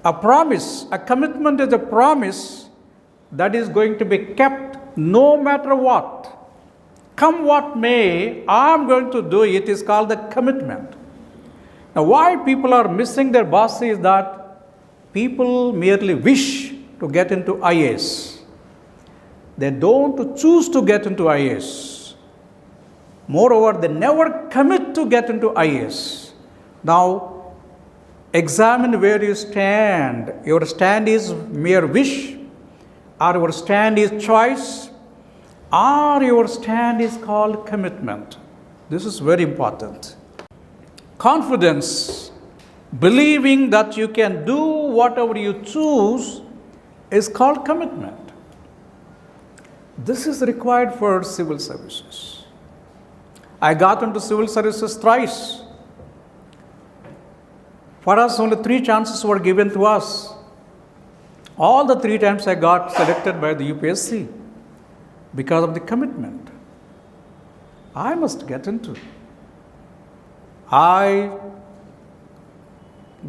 A promise. A commitment is a promise that is going to be kept no matter what. Come what may, I'm going to do it is called the commitment. Now, why people are missing their bus is that people merely wish to get into IAS. They don't choose to get into IAS. Moreover, they never commit to get into IAS. Now, examine where you stand. Your stand is mere wish, or your stand is choice, or your stand is called commitment. This is very important. Confidence, believing that you can do whatever you choose, is called commitment. This is required for civil services. I got into civil services thrice. For us, only 3 chances were given to us. All the 3 times I got selected by the UPSC because of the commitment. I must get into. I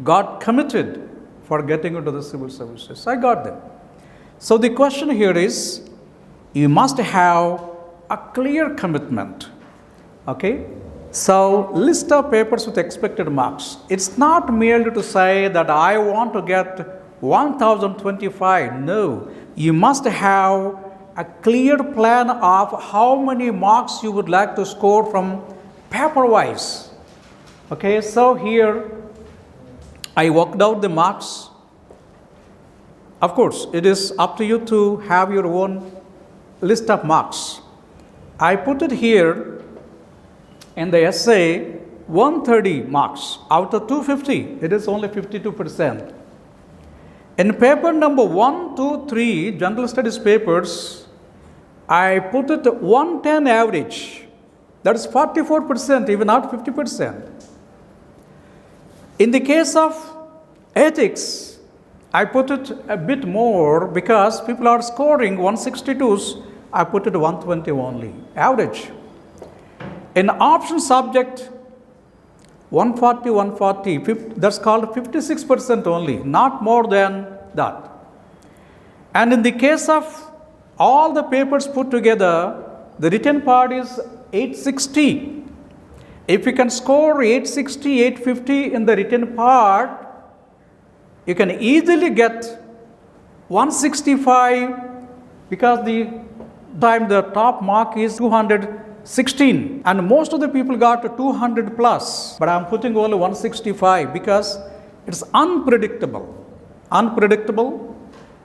got committed for getting into the civil services. I got them. So the question here is, you must have a clear commitment. Okay? So, list of papers with expected marks. It's not merely to say that I want to get 1025. No, you must have a clear plan of how many marks you would like to score from paper-wise. Okay, so here I worked out the marks. Of course, it is up to you to have your own list of marks. I put it here in the essay, 130 marks out of 250. It is only 52%. In paper number 1, 2, 3, general studies papers, I put it 110 average. That is 44%, even not 50%. In the case of ethics, I put it a bit more because people are scoring 162s. I put it 120 only, average. In option subject, 140, that's called 56% only, not more than that. And in the case of all the papers put together, the written part is 860. If you can score 860, 850 in the written part, you can easily get 165 because the top mark is 216, and most of the people got 200 plus, but I'm putting only 165 because it's unpredictable.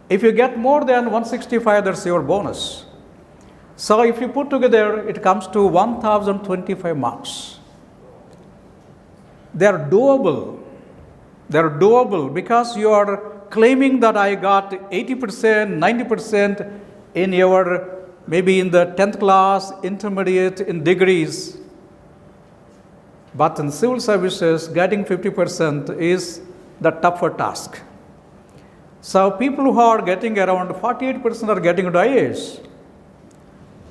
If you get more than 165, that's your bonus. So if you put together, it comes to 1025 marks. They are doable because you are claiming that I got 80%, 90% in your maybe in the 10th class, intermediate, in degrees. But in civil services, getting 50% is the tougher task. So people who are getting around 48% are getting into IAS.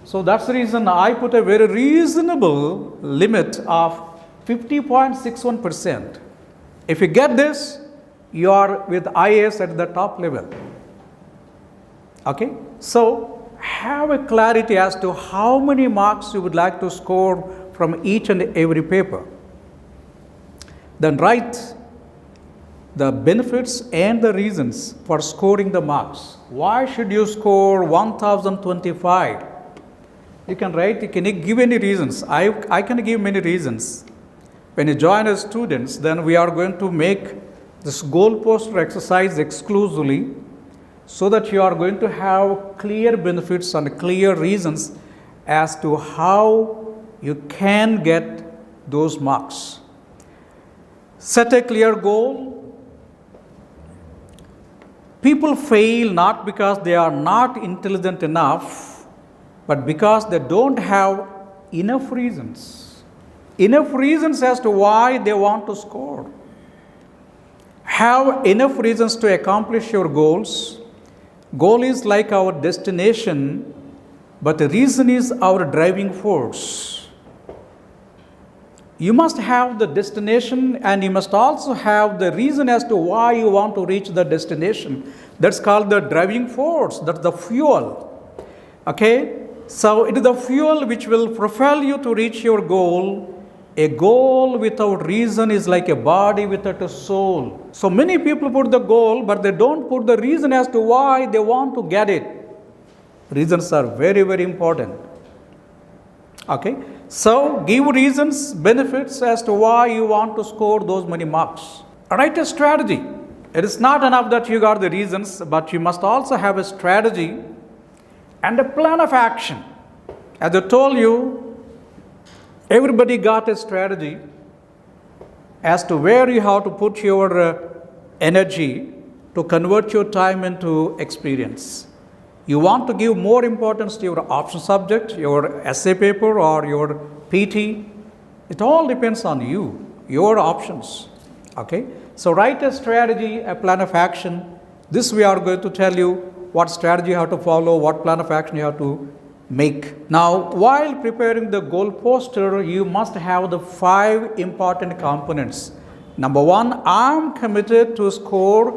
So that's the reason I put a very reasonable limit of 50.61%. If you get this, you are with IAS at the top level. Okay? So have a clarity as to how many marks you would like to score from each and every paper. Then write the benefits and the reasons for scoring the marks. Why should you score 1025? You can write, you can give any reasons. I can give many reasons. When you join as students, then we are going to make this goal poster exercise exclusively so that you are going to have clear benefits and clear reasons as to how you can get those marks. Set a clear goal. People fail not because they are not intelligent enough, but because they don't have enough reasons. Enough reasons as to why they want to score. Have enough reasons to accomplish your goals. Goal is like our destination, but the reason is our driving force. You must have the destination and you must also have the reason as to why you want to reach the destination. That's called the driving force. That's the fuel. Okay? So it is the fuel which will propel you to reach your goal. A goal without reason is like a body without a soul. So many people put the goal, but they don't put the reason as to why they want to get it. Reasons are very, very important. Okay? So give reasons, benefits as to why you want to score those many marks. Write a strategy. It is not enough that you got the reasons, but you must also have a strategy and a plan of action. As I told you, everybody got a strategy as to where you have to put your energy to convert your time into experience. You want to give more importance to your option subject, your essay paper or your PT. It all depends on you, your options. Okay? So write a strategy, a plan of action. This we are going to tell you what strategy you have to follow, what plan of action you have to make. Now, while preparing the goal poster, you must have the 5 important components. Number 1, I am committed to score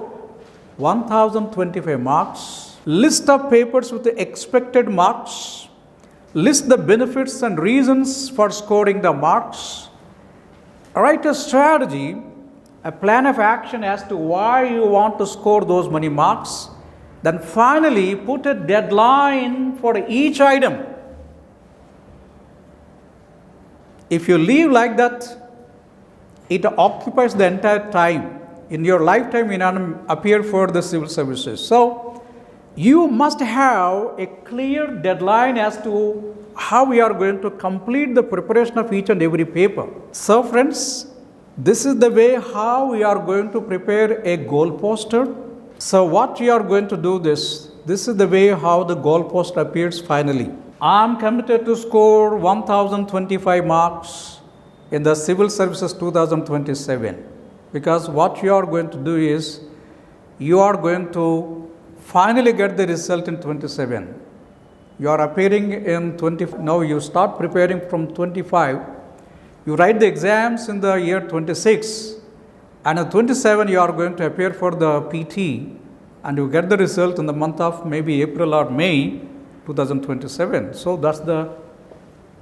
1025 marks. List of papers with the expected marks. List the benefits and reasons for scoring the marks. Write a strategy, a plan of action as to why you want to score those many marks. Then finally, put a deadline for each item. If you leave like that, it occupies the entire time. In your lifetime, you don't appear for the civil services. So, you must have a clear deadline as to how we are going to complete the preparation of each and every paper. So, friends, this is the way how we are going to prepare a goal poster. So what you are going to do this is the way how the goal poster appears finally. I am committed to score 1025 marks in the Civil Services 2027. Because what you are going to do is, you are going to finally get the result in 27. You are appearing in 20, now you start preparing from 25. You write the exams in the year 26. And in 27, you are going to appear for the PT and you get the result in the month of maybe April or May 2027. So that's the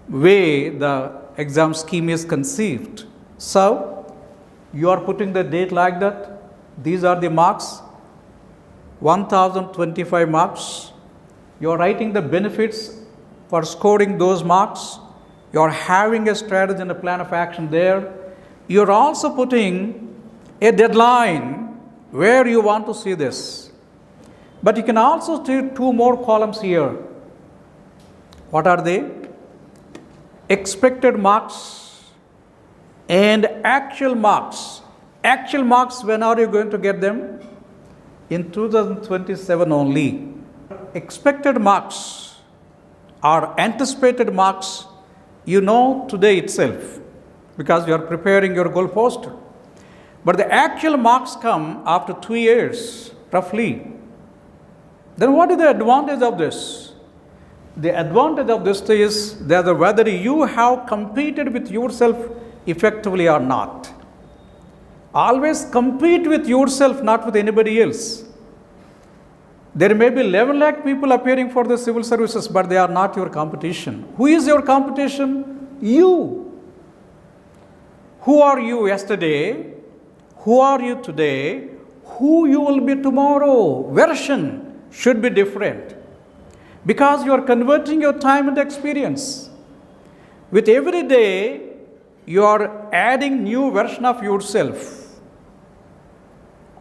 way the exam scheme is conceived. So you are putting the date like that. These are the marks, 1025 marks. You are writing the benefits for scoring those marks. You are having a strategy and a plan of action there. You are also putting a deadline where you want to see this. But you can also see 2 more columns here. What are they? Expected marks and actual marks. Actual marks, when are you going to get them? In 2027 only. Expected marks or anticipated marks, you know today itself because you are preparing your goal poster. But the actual marks come after 2 years, roughly. Then what is the advantage of this? The advantage of this is that whether you have competed with yourself effectively or not. Always compete with yourself, not with anybody else. There may be 11 lakh people appearing for the civil services, but they are not your competition. Who is your competition? You. Who are you yesterday? who are you today, who you will be tomorrow. Version should be different because you are converting your time into experience. With every day, you are adding new version of yourself.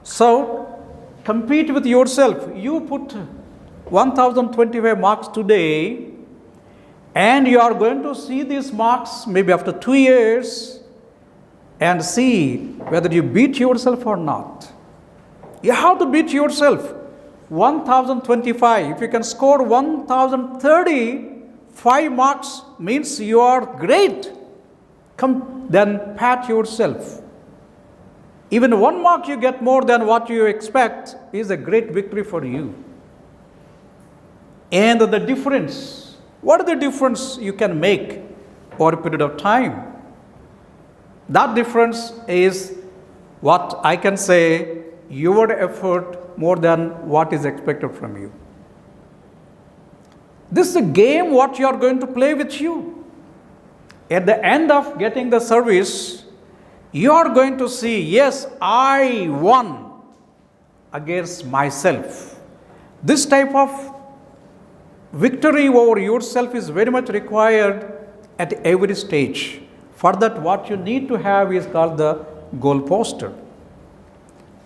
So, compete with yourself. You put 1025 marks today, and you are going to see these marks maybe after 2 years and see whether you beat yourself or not. You have to beat yourself. 1025, if you can score 1035 marks, means you are great. Come, then pat yourself. Even 1 mark you get more than what you expect is a great victory for you. And the difference, what is the difference you can make over a period of time? That difference is what I can say, your effort more than what is expected from you. This is a game what you are going to play with you. At the end of getting the service, you are going to see, yes, I won against myself. This type of victory over yourself is very much required at every stage. For that, what you need to have is called the goal poster.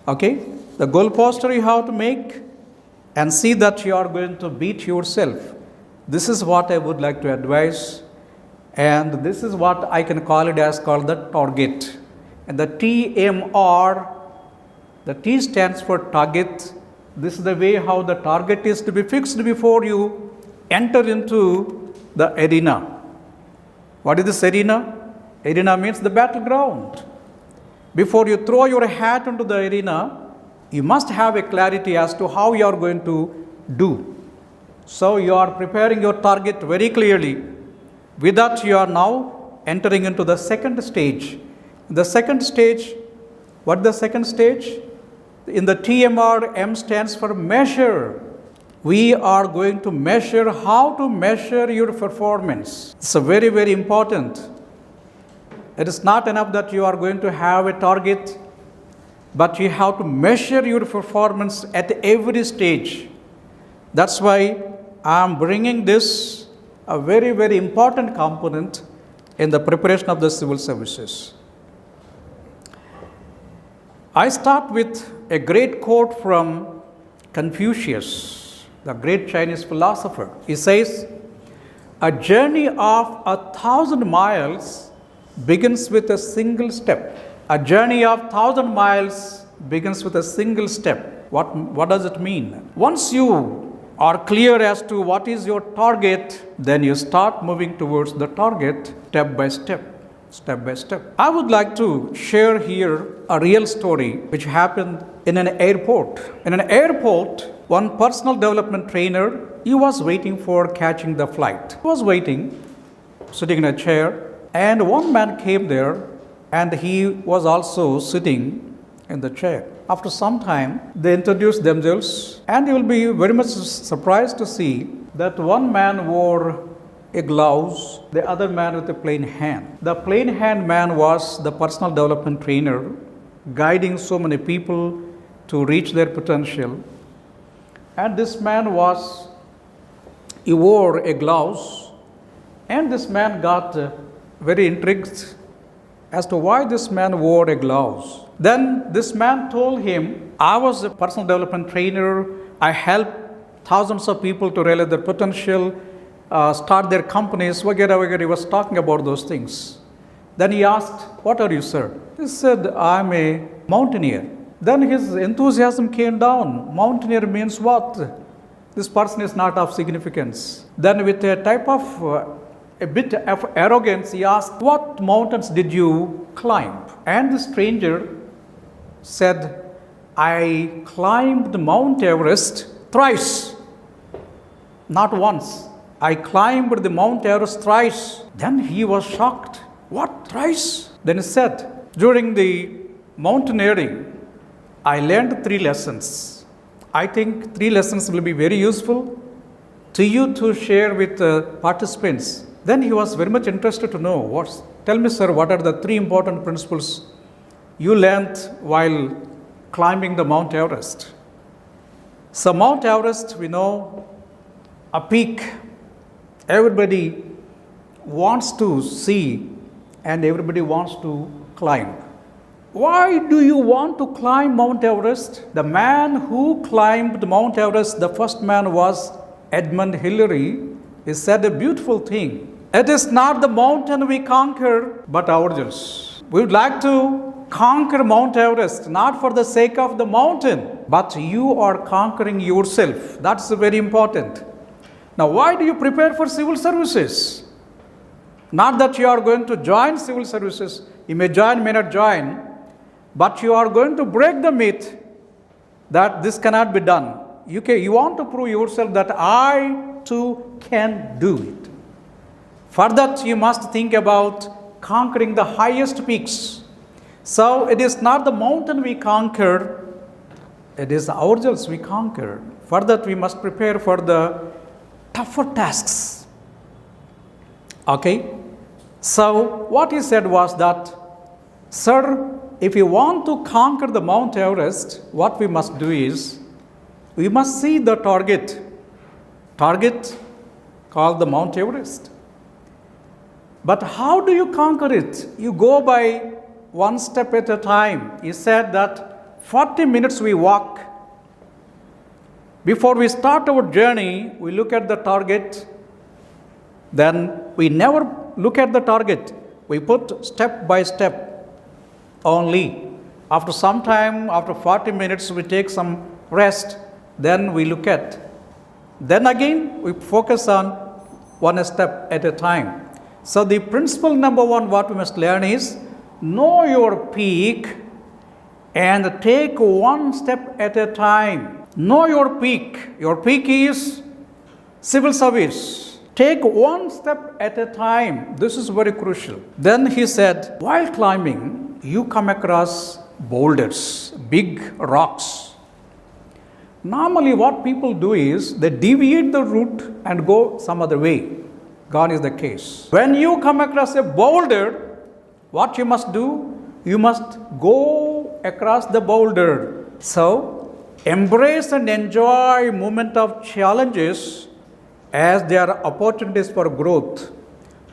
Okay? The goal poster you have to make and see that you are going to beat yourself. This is what I would like to advise, and this is what I can call it as called the target. And the TMR, the T stands for target. This is the way how the target is to be fixed before you enter into the arena. What is this arena? Arena means the battleground. Before you throw your hat into the arena, you must have a clarity as to how you are going to do. So you are preparing your target very clearly. With that, you are now entering into the second stage. The second stage, what is the second stage? In the TMR, M stands for measure. We are going to measure how to measure your performance. It's a very, very important. It is not enough that you are going to have a target, but you have to measure your performance at every stage. That's why I am bringing this a very, very important component in the preparation of the civil services. I start with a great quote from Confucius, the great Chinese philosopher. He says, "A journey of 1,000 miles begins with a single step." A journey of 1,000 miles begins with a single step. What does it mean? Once you are clear as to what is your target, then you start moving towards the target step by step. Step by step. I would like to share here a real story which happened in an airport. In an airport, one personal development trainer, he was waiting for catching the flight. He was waiting, sitting in a chair, and one man came there and he was also sitting in the chair. After some time, they introduced themselves, and you will be very much surprised to see that one man wore a gloves, the other man with a plain hand. The plain hand man was the personal development trainer, guiding so many people to reach their potential. And this man he wore a gloves, and this man got very intrigued as to why this man wore a gloves. Then this man told him, "I was a personal development trainer. I helped thousands of people to realize their potential, start their companies, whatever." He was talking about those things. Then he asked, "What are you, sir?" He said, "I'm a mountaineer." Then his enthusiasm came down. Mountaineer means what? This person is not of significance. Then with a type of a bit of arrogance, he asked, "What mountains did you climb?" And the stranger said, "I climbed Mount Everest thrice, not once. I climbed the Mount Everest thrice." Then he was shocked. "What, thrice?" Then he said, "During the mountaineering, I learned 3 lessons. I think 3 lessons will be very useful to you to share with participants." Then he was very much interested to know, tell me, sir, what are the 3 important principles you learned while climbing the Mount Everest. So Mount Everest, we know, a peak everybody wants to see and everybody wants to climb. Why do you want to climb Mount Everest? The man who climbed Mount Everest, the first man was Edmund Hillary. He said a beautiful thing. It is not the mountain we conquer, but ourselves. We would like to conquer Mount Everest, not for the sake of the mountain, but you are conquering yourself. That's very important. Now, why do you prepare for civil services? Not that you are going to join civil services. You may join, may not join, but you are going to break the myth that this cannot be done. You want to prove yourself that I too can do it. For that, you must think about conquering the highest peaks. So it is not the mountain we conquer, it is ourselves we conquer. For that, we must prepare for the tougher tasks. Okay? So what he said was that, sir, if you want to conquer the Mount Everest, what we must do is, we must see the target called the Mount Everest. But how do you conquer it? You go by one step at a time. He said that 40 minutes we walk. Before we start our journey, we look at the target. Then we never look at the target. We put step by step only. After some time, after 40 minutes, we take some rest. Then we look at. Then again, we focus on one step at a time. So the principle number one, what we must learn is, know your peak and take one step at a time. Know your peak. Your peak is civil service. Take one step at a time. This is very crucial. Then he said, while climbing, you come across boulders, big rocks. Normally what people do is, they deviate the route and go some other way. Gone is the case. When you come across a boulder, what you must do? You must go across the boulder. So, embrace and enjoy moment of challenges as they are opportunities for growth.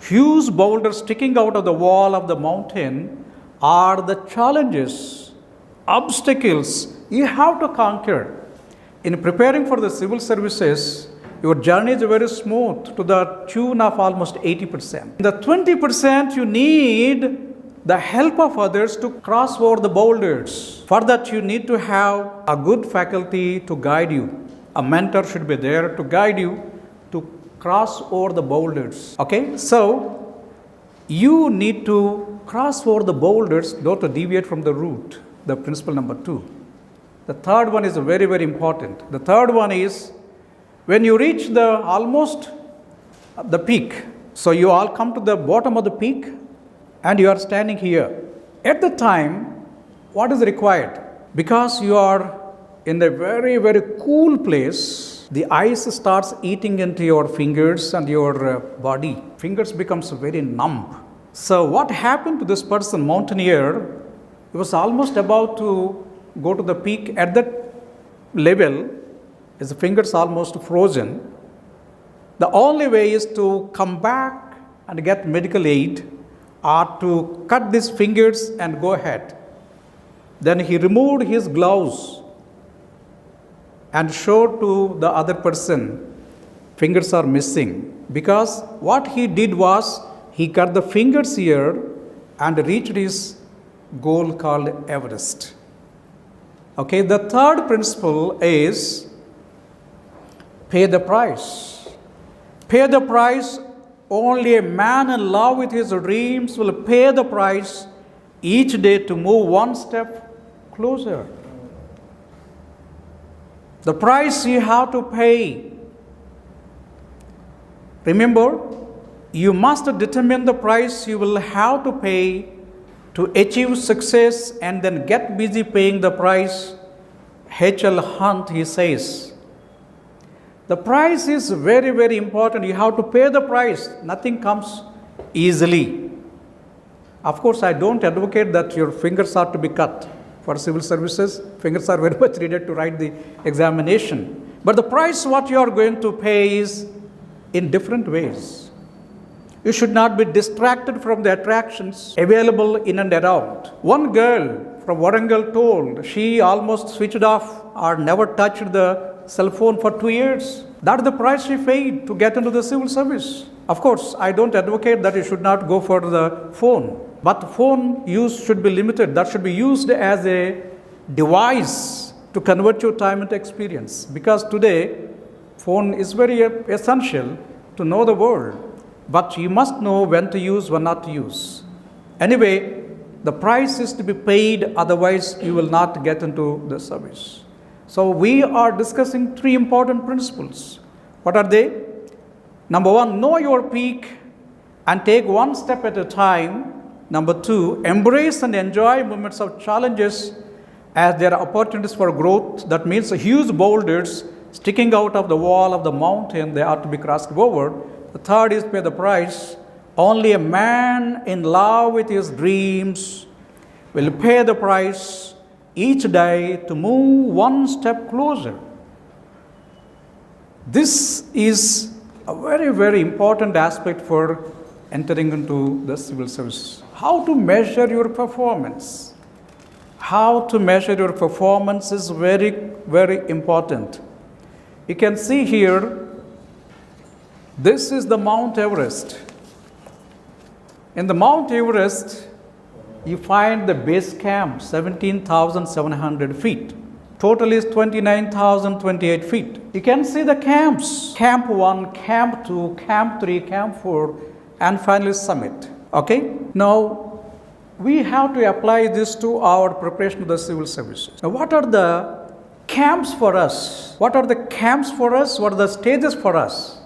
Huge boulders sticking out of the wall of the mountain are the challenges, obstacles you have to conquer. In preparing for the civil services, your journey is very smooth to the tune of almost 80%. The 20% you need the help of others to cross over the boulders. For that, you need to have a good faculty to guide you. A mentor should be there to guide you to cross over the boulders. Okay, so you need to cross over the boulders, not to deviate from the route. The principle number 2. The third one is very, very important. The third one is, when you reach almost the peak, so you all come to the bottom of the peak and you are standing here. At the time, what is required? Because you are in a very, very cool place, the ice starts eating into your fingers and your body. Fingers becomes very numb. So what happened to this person, mountaineer? He was almost about to go to the peak. At that level, his fingers almost frozen. The only way is to come back and get medical aid, or to cut these fingers and go ahead. Then he removed his gloves and showed to the other person, fingers are missing. Because what he did was, he cut the fingers here and reached his goal called Everest. Okay, the third principle is, pay the price. Pay the price. Only a man in love with his dreams will pay the price each day to move one step closer. The price you have to pay. Remember, you must determine the price you will have to pay to achieve success and then get busy paying the price. H.L. Hunt, he says, the price is very, very important. You have to pay the price. Nothing comes easily. Of course, I don't advocate that your fingers are to be cut for civil services. Fingers are very much needed to write the examination. But the price what you are going to pay is in different ways. You should not be distracted from the attractions available in and around. One girl from Warangal told she almost switched off or never touched the cell phone for 2 years. That is the price she paid to get into the civil service. Of course, I don't advocate that you should not go for the phone. But phone use should be limited. That should be used as a device to convert your time into experience. Because today, phone is very essential to know the world. But you must know when to use, when not to use. Anyway, the price is to be paid, otherwise you will not get into the service. So we are discussing 3 important principles. What are they? Number 1, know your peak and take one step at a time. Number 2, embrace and enjoy moments of challenges as there are opportunities for growth. That means huge boulders sticking out of the wall of the mountain, they are to be crossed over. The third is pay the price. Only a man in love with his dreams will pay the price each day to move one step closer. This is a very, very important aspect for entering into the civil service. How to measure your performance? How to measure your performance is very, very important. You can see here, this is the Mount Everest. In the Mount Everest, you find the base camp, 17,700 feet. Total is 29,028 feet. You can see the camps, Camp 1, Camp 2, Camp 3, Camp 4, and finally summit. Okay? Now, we have to apply this to our preparation of the civil services. Now, what are the camps for us? What are the camps for us? What are the stages for us?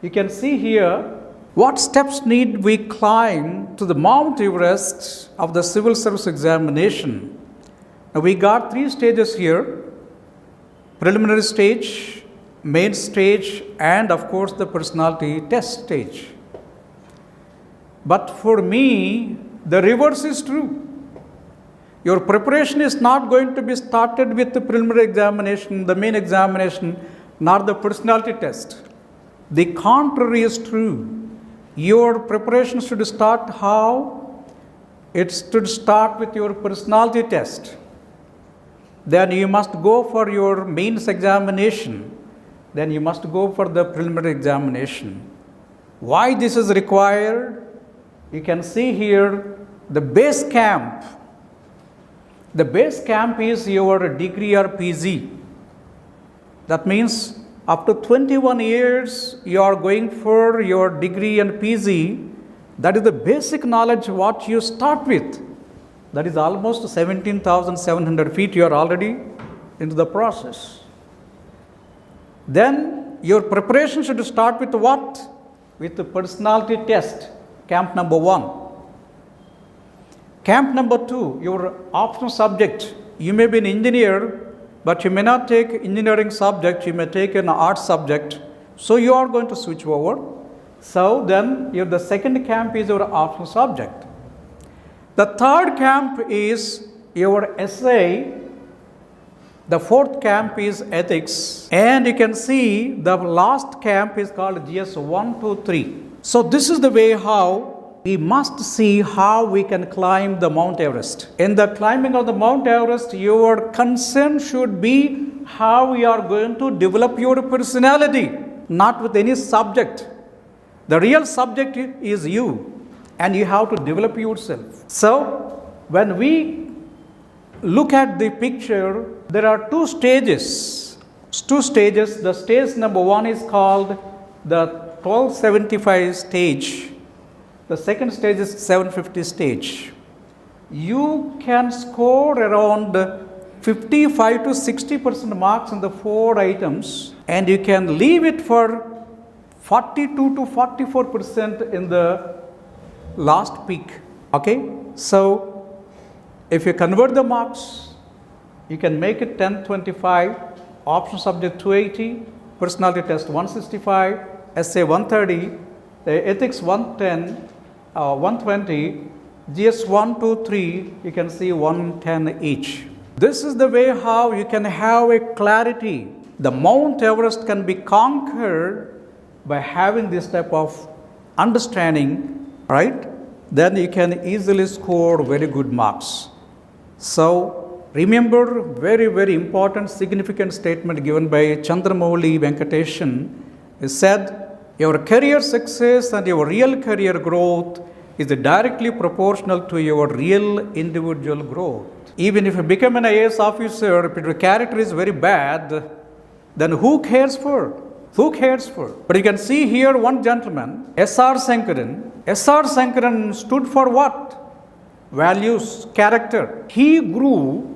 You can see here, what steps need we climb to the Mount Everest of the civil service examination? Now, we got 3 stages here: preliminary stage, main stage, and of course the personality test stage. But for me, the reverse is true. Your preparation is not going to be started with the preliminary examination, the main examination, nor the personality test. The contrary is true. Your preparation should start how? It should start with your personality test. Then you must go for your mains examination. Then you must go for the preliminary examination. Why this is required? You can see here the base camp. The base camp is your degree or PG. That means up to 21 years you are going for your degree and PG. That is the basic knowledge what you start with. That is almost 17,700 feet you are already into the process. Then your preparation should start with what? With the personality test, camp number 1. Camp number 2, your optional subject. You may be an engineer, but you may not take engineering subject, you may take an art subject. So you are going to switch over. So then the second camp is your optional subject. The third camp is your essay. The fourth camp is ethics. And you can see the last camp is called GS 1, 2, 3. So this is the way how we must see how we can climb the Mount Everest. In the climbing of the Mount Everest, your concern should be how you are going to develop your personality, not with any subject. The real subject is you, and you have to develop yourself. So, when we look at the picture, there are 2 stages. The stage number 1 is called the 1275 stage. The second stage is 750 stage. You can score around 55 to 60% marks in the 4 items, and you can leave it for 42 to 44% in the last peak. Okay? So, if you convert the marks, you can make it 1025, option subject 280, personality test 165, essay 130, the ethics 110, 120, GS 1, 2, 3, you can see 110 each. This is the way how you can have a clarity. The Mount Everest can be conquered by having this type of understanding, right? Then you can easily score very good marks. So remember, very, very important, significant statement given by Chandramouli Venkateshan is said, your career success and your real career growth is directly proportional to your real individual growth. Even if you become an IAS officer, if your character is very bad, then who cares for? Who cares for? But you can see here one gentleman, S.R. Sankaran. S.R. Sankaran stood for what? Values, character. He grew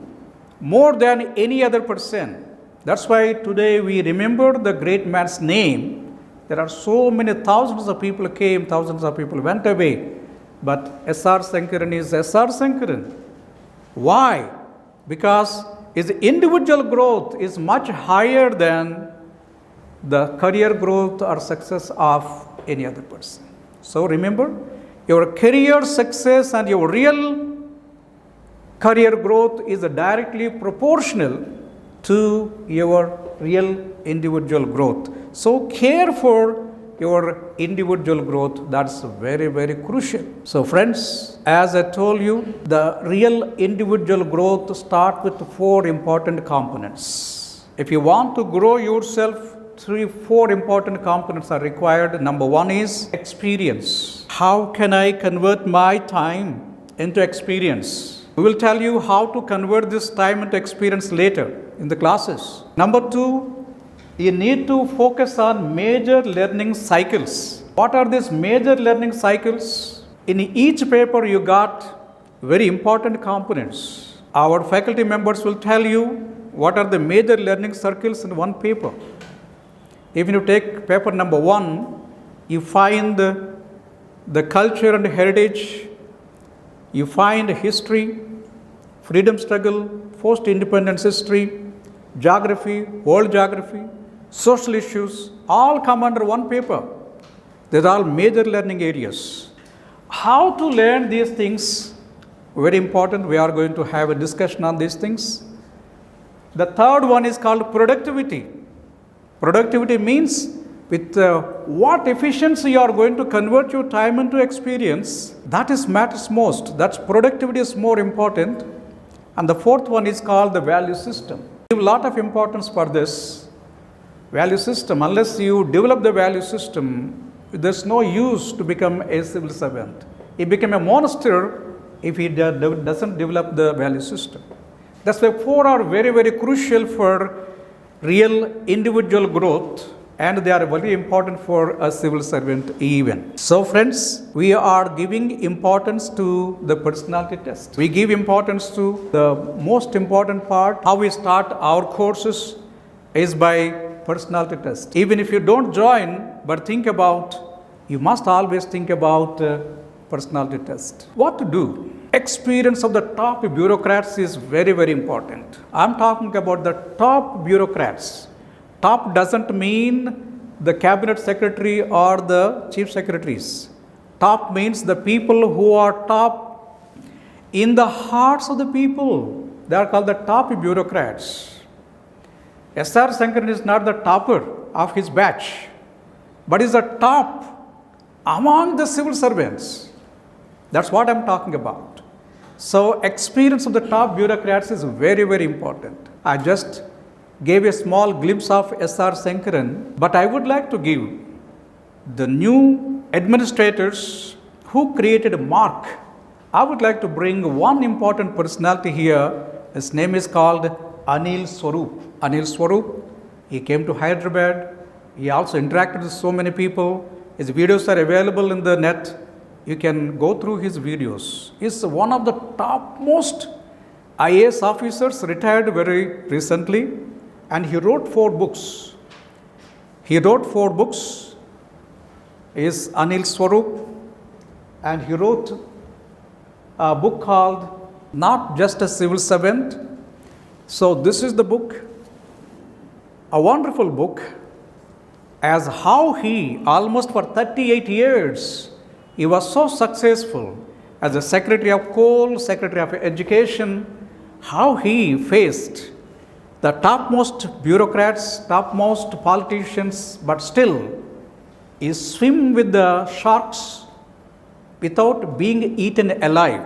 more than any other person. That's why today we remember the great man's name. There are so many thousands of people came, thousands of people went away. But S.R. Sankaran is S.R. Sankaran. Why? Because his individual growth is much higher than the career growth or success of any other person. So remember, your career success and your real career growth is directly proportional to your real individual growth. So care for your individual growth. That's very, very crucial. So friends, as I told you, the real individual growth starts with 4 important components. If you want to grow yourself, 4 important components are required. Number 1 is experience. How can I convert my time into experience? We will tell you how to convert this time into experience later in the classes. Number 2, you need to focus on major learning cycles. What are these major learning cycles? In each paper you got very important components. Our faculty members will tell you what are the major learning circles in one paper. Even if you take paper number 1, you find the culture and heritage, you find history, freedom struggle, post-independence history, geography, world geography, social issues, all come under one paper. These are all major learning areas. How to learn these things, very important. We are going to have a discussion on these things. The third one is called productivity. Productivity means with what efficiency you are going to convert your time into experience. That is matters most. That's productivity is more important. And the fourth one is called the value system. Give a lot of importance for this value system. Unless you develop the value system, there's no use to become a civil servant. He become a monster if he doesn't develop the value system. That's why 4 are very, very crucial for real individual growth, and they are very important for a civil servant even. So friends, we are giving importance to the personality test. We give importance to the most important part. How we start our courses is by personality test. Even if you don't join, but think about, you must always think about personality test. What to do? Experience of the top bureaucrats is very, very important. I'm talking about the top bureaucrats. Top doesn't mean the cabinet secretary or the chief secretaries. Top means the people who are top in the hearts of the people. They are called the top bureaucrats. S.R. Sankaran is not the topper of his batch, but is the top among the civil servants. That's what I'm talking about. So experience of the top bureaucrats is very, very important. I just gave a small glimpse of S.R. Sankaran, but I would like to give the new administrators who created a mark. I would like to bring one important personality here. His name is called Anil Swarup. Anil Swarup, he came to Hyderabad. He also interacted with so many people. His videos are available in the net. You can go through his videos. He's one of the topmost IAS officers, retired very recently, and he wrote 4 books. He wrote 4 books. He is Anil Swarup, and he wrote a book called Not Just a Civil Servant. So this is the book, a wonderful book, as how he, almost for 38 years, he was so successful. as a Secretary of Coal, Secretary of Education, how he faced the topmost bureaucrats, topmost politicians, but still he swim with the sharks without being eaten alive.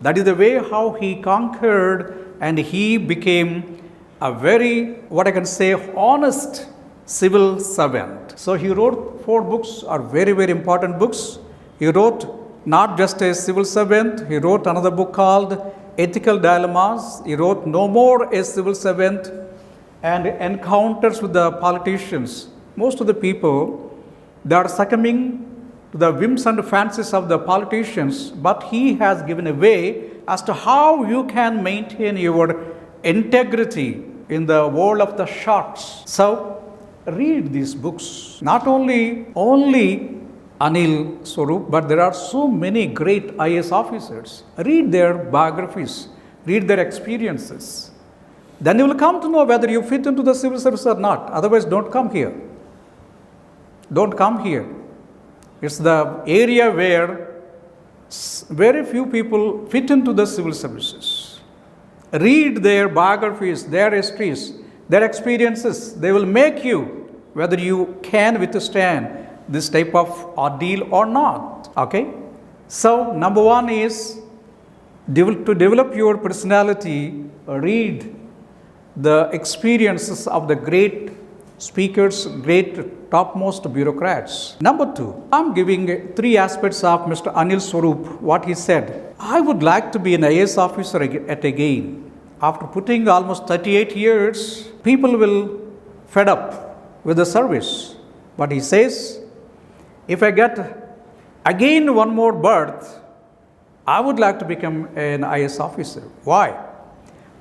That is the way how he conquered, and he became a very, what I can say, honest civil servant. So he wrote 4 books, are very, very important books. He wrote not just a civil servant, he wrote another book called Ethical Dilemmas. He wrote No More a Civil Servant, and Encounters with the Politicians. Most of the people, they are succumbing to the whims and fancies of the politicians, but he has given a way as to how you can maintain your integrity in the world of the sharks. So read these books. Not only Anil Swarup, but there are so many great IAS officers. Read their biographies, read their experiences. Then you will come to know whether you fit into the civil service or not. Otherwise, don't come here. Don't come here. It's the area where very few people fit into the civil services. Read their biographies, their histories, their experiences. They will make you whether you can withstand this type of ordeal or not. Okay? So, number 1 is to develop your personality, read the experiences of the great speakers, great topmost bureaucrats. Number 2, I'm giving 3 aspects of Mr. Anil Swarup, what he said. I would like to be an IAS officer at again. After putting almost 38 years, people will fed up with the service. But he says, if I get again one more birth, I would like to become an IAS officer. Why?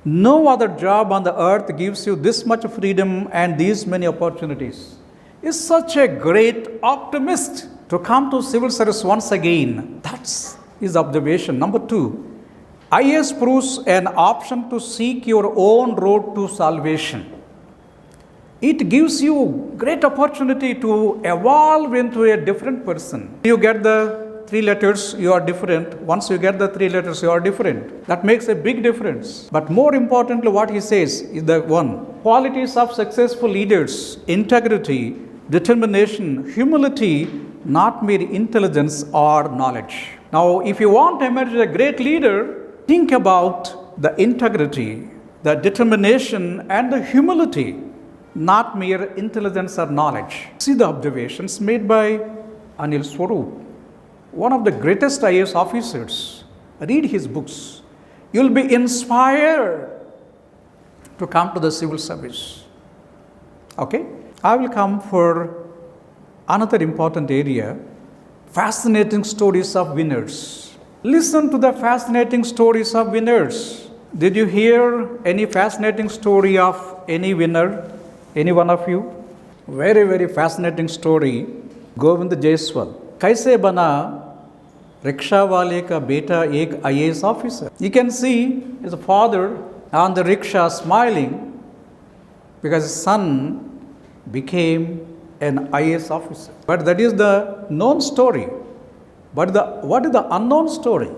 No other job on the earth gives you this much freedom and these many opportunities. Is such a great optimist to come to civil service once again. That's his observation. Number 2, IAS proves an option to seek your own road to salvation. It gives you great opportunity to evolve into a different person. You get the 3 letters, you are different. Once you get the 3 letters, you are different. That makes a big difference. But more importantly, what he says is the 1. Qualities of successful leaders: integrity, determination, humility, not mere intelligence or knowledge. Now, if you want to emerge as a great leader, think about the integrity, the determination, and the humility, not mere intelligence or knowledge. See the observations made by Anil Swarup, one of the greatest IAS officers. Read his books. You will be inspired to come to the civil service. Okay? I will come for another important area, fascinating stories of winners. Listen to the fascinating stories of winners. Did you hear any fascinating story of any winner? Any one of you? Very, very fascinating story. Govind Jaiswal. Kaise bana rickshaw wale ka beta ek IAS officer. You can see his father on the rickshaw smiling because his son became an IAS officer. But that is the known story. But what is the unknown story?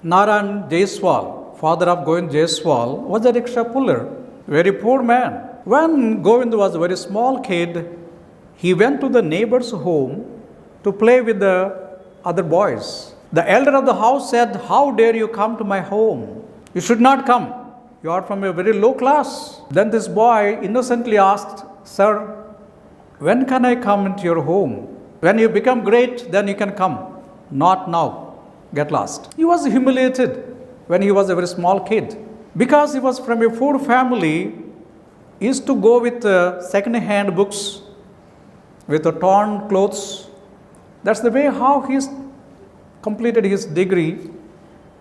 Naran Jaiswal, father of Govind Jaiswal, was a rickshaw puller, very poor man. When Govind was a very small kid, he went to the neighbor's home to play with the other boys. The elder of the house said, "How dare you come to my home? You should not come. You are from a very low class." Then this boy innocently asked, "Sir, when can I come into your home? When you become great, then you can come. Not now. Get lost." He was humiliated when he was a very small kid. Because he was from a poor family, he used to go with second-hand books, with the torn clothes. That's the way how he completed his degree.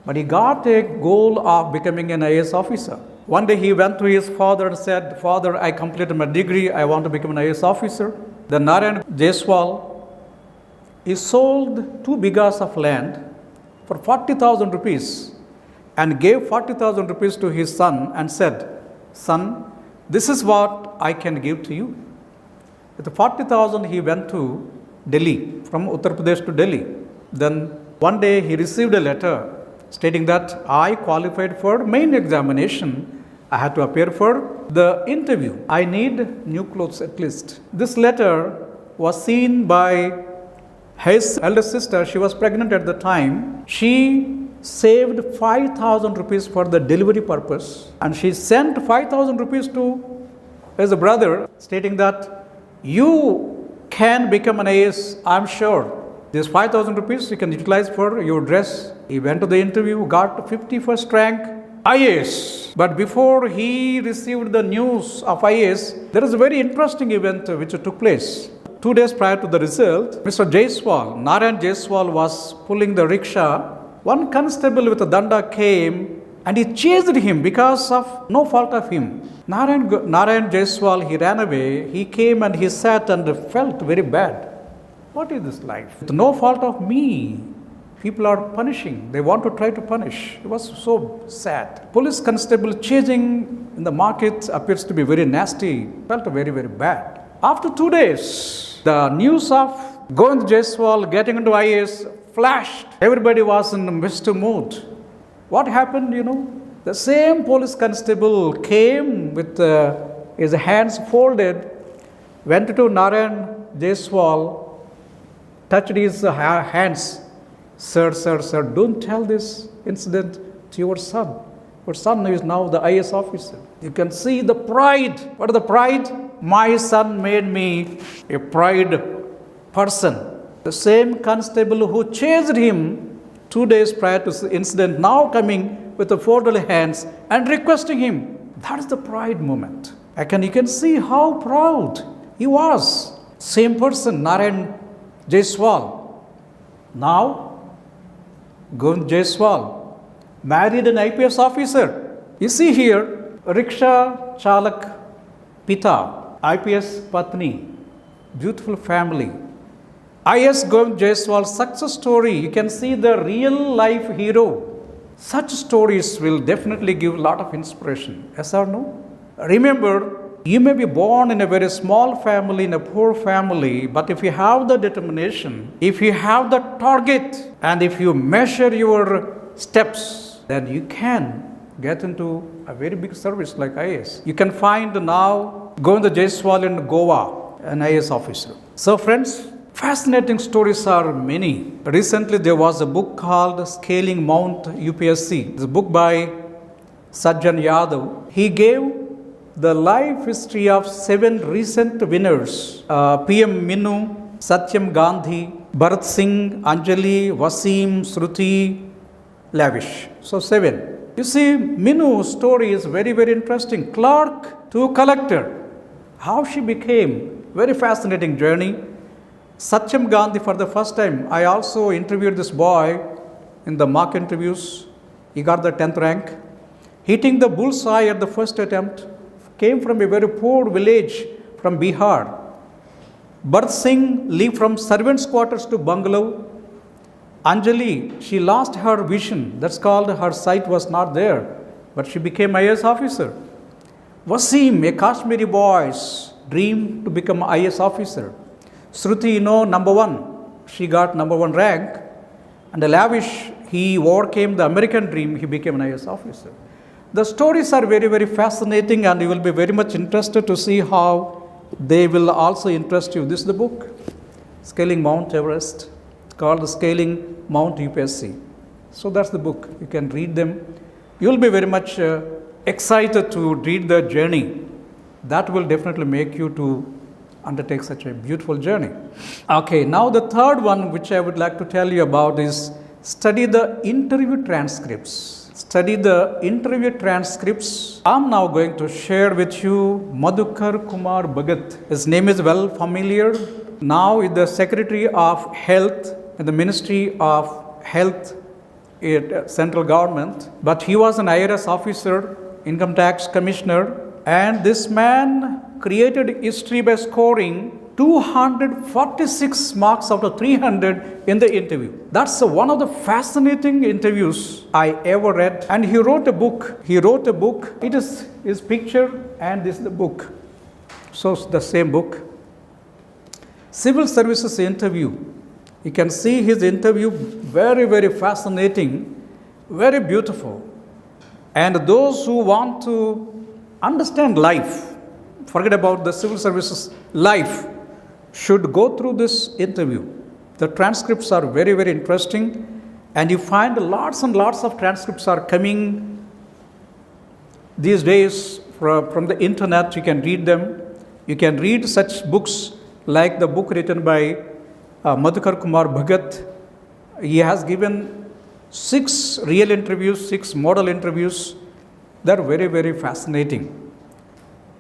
But he got a goal of becoming an IAS officer. One day he went to his father and said, "Father, I completed my degree. I want to become an IAS officer." Then Narayan Jaiswal, he sold 2 bighas of land for 40,000 rupees and gave 40,000 rupees to his son and said, "Son, this is what I can give to you." With the 40,000 he went to Delhi, from Uttar Pradesh to Delhi. Then One day he received a letter stating that I qualified for main examination. I had to appear for the interview. I need new clothes at least. This letter was seen by his elder sister. She was pregnant at the time. She saved 5,000 rupees for the delivery purpose, and she sent 5,000 rupees to his brother, stating that you can become an IAS, I'm sure. This 5,000 rupees you can utilize for your dress. He went to the interview, got 51st rank, IAS. But before he received the news of IAS, there is a very interesting event which took place. 2 days prior to the result, Mr. Jaiswal, Narayan Jaiswal, was pulling the rickshaw. One constable with a danda came and he chased him because of no fault of him. Narayan Jaiswal, he ran away. He came and he sat and felt very bad. What is this life? With no fault of me, people are punishing. They want to try to punish. It was so sad. Police constable chasing in the market appears to be very nasty. Felt very, very bad. After 2 days, the news of Govind Jaiswal getting into IAS flashed. Everybody was in a misty mood. What happened, The same police constable came with his hands folded, went to Narayan Jaiswal, touched his hands. Sir, don't tell this incident to your son. Your son is now the IAS officer. You can see the pride. What is the pride? My son made me a pride person. The same constable who chased him 2 days prior to the incident, now coming with the folded hands and requesting him. That is the pride moment. You can see how proud he was. Same person, Narayan Jaiswal. Now, Govind Jaiswal married an IPS officer. You see here, Riksha Chalak Pita, IPS Patni, beautiful family. IAS Govind Jaiswal's success story, you can see the real life hero. Such stories will definitely give a lot of inspiration. Yes or no? Remember, you may be born in a very small family, in a poor family, but if you have the determination, if you have the target, and if you measure your steps, then you can get into a very big service like IAS. You can find now Govind Jaiswal in Goa, an IAS officer. So friends, fascinating stories are many. Recently there was a book called Scaling Mount UPSC. It's a book by Sajjan Yadav. He gave the life history of 7 recent winners. PM Minu, Satyam Gandhi, Bharat Singh, Anjali, Wasim, Shruti, Lavish. So 7. You see, Minu's story is very, very interesting. Clerk to collector. How she became. Very fascinating journey. Satyam Gandhi, for the first time, I also interviewed this boy in the mock interviews. He got the 10th rank. Hitting the bullseye at the first attempt. Came from a very poor village from Bihar. Bharat Singh lived from servants' quarters to bungalow. Anjali, she lost her vision. That's called her sight was not there. But she became IAS officer. Wasim, a Kashmiri boy's dream to become IAS officer. Shruti, number 1. She got number 1 rank. And Lavish, he overcame the American dream. He became an IAS officer. The stories are very, very fascinating, and you will be very much interested to see how they will also interest you. This is the book, Scaling Mount Everest. It's called Scaling Mount UPSC. So that's the book. You can read them. You will be very much excited to read the journey. That will definitely make you to undertake such a beautiful journey. Okay, now the third one which I would like to tell you about is study the interview transcripts. Study the interview transcripts. I'm now going to share with you Madhukar Kumar Bhagat. His name is well familiar. Now is the Secretary of Health in the Ministry of Health at Central Government. But he was an IRS officer, Income Tax Commissioner. And this man created history by scoring 246 marks out of 300 in the interview. That's one of the fascinating interviews I ever read. And he wrote a book. It is his picture, and this is the book. So it's the same book. Civil Services Interview. You can see his interview very, very fascinating, very beautiful. And those who want to understand life, forget about the civil services life, should go through this interview. The transcripts are very, very interesting, and you find lots and lots of transcripts are coming these days from the internet. You can read them. You can read such books like the book written by Madhukar Kumar Bhagat. He has given 6 real interviews, 6 model interviews. They're very, very fascinating,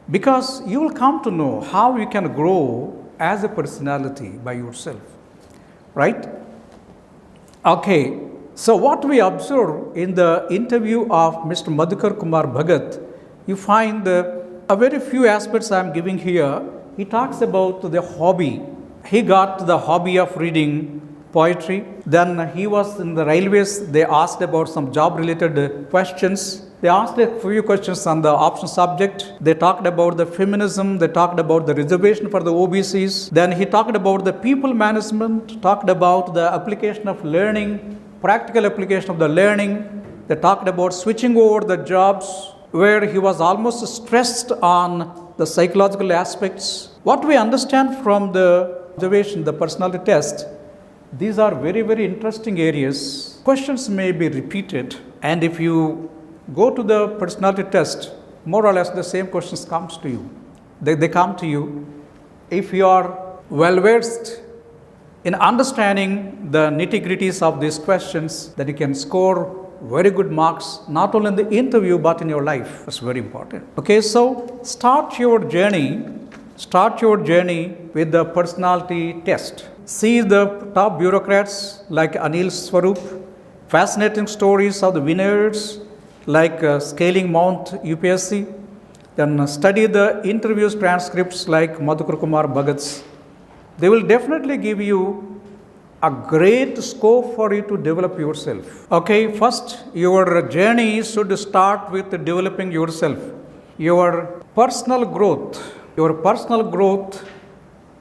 because you will come to know how you can grow as a personality by yourself, right? Okay, so what we observe in the interview of Mr. Madhukar Kumar Bhagat, you find a very few aspects I am giving here. He talks about the hobby. He got the hobby of reading poetry. Then he was in the railways. They asked about some job related questions. They asked a few questions on the option subject. They talked about the feminism. They talked about the reservation for the OBCs. Then he talked about the people management, talked about the application of learning, practical application of the learning. They talked about switching over the jobs, where he was almost stressed on the psychological aspects. What we understand from the observation, the personality test, these are very, very interesting areas. Questions may be repeated, and if you go to the personality test, more or less the same questions comes to you. They come to you. If you are well versed in understanding the nitty-gritties of these questions, then you can score very good marks, not only in the interview but in your life. That's very important. Okay, so start your journey with the personality test. See the top bureaucrats like Anil Swarup, fascinating stories of the winners like scaling Mount UPSC. Then study the interviews transcripts like Madhukar Kumar Bhagat's. They will definitely give you a great scope for you to develop yourself. Okay, first your journey should start with developing yourself. Your personal growth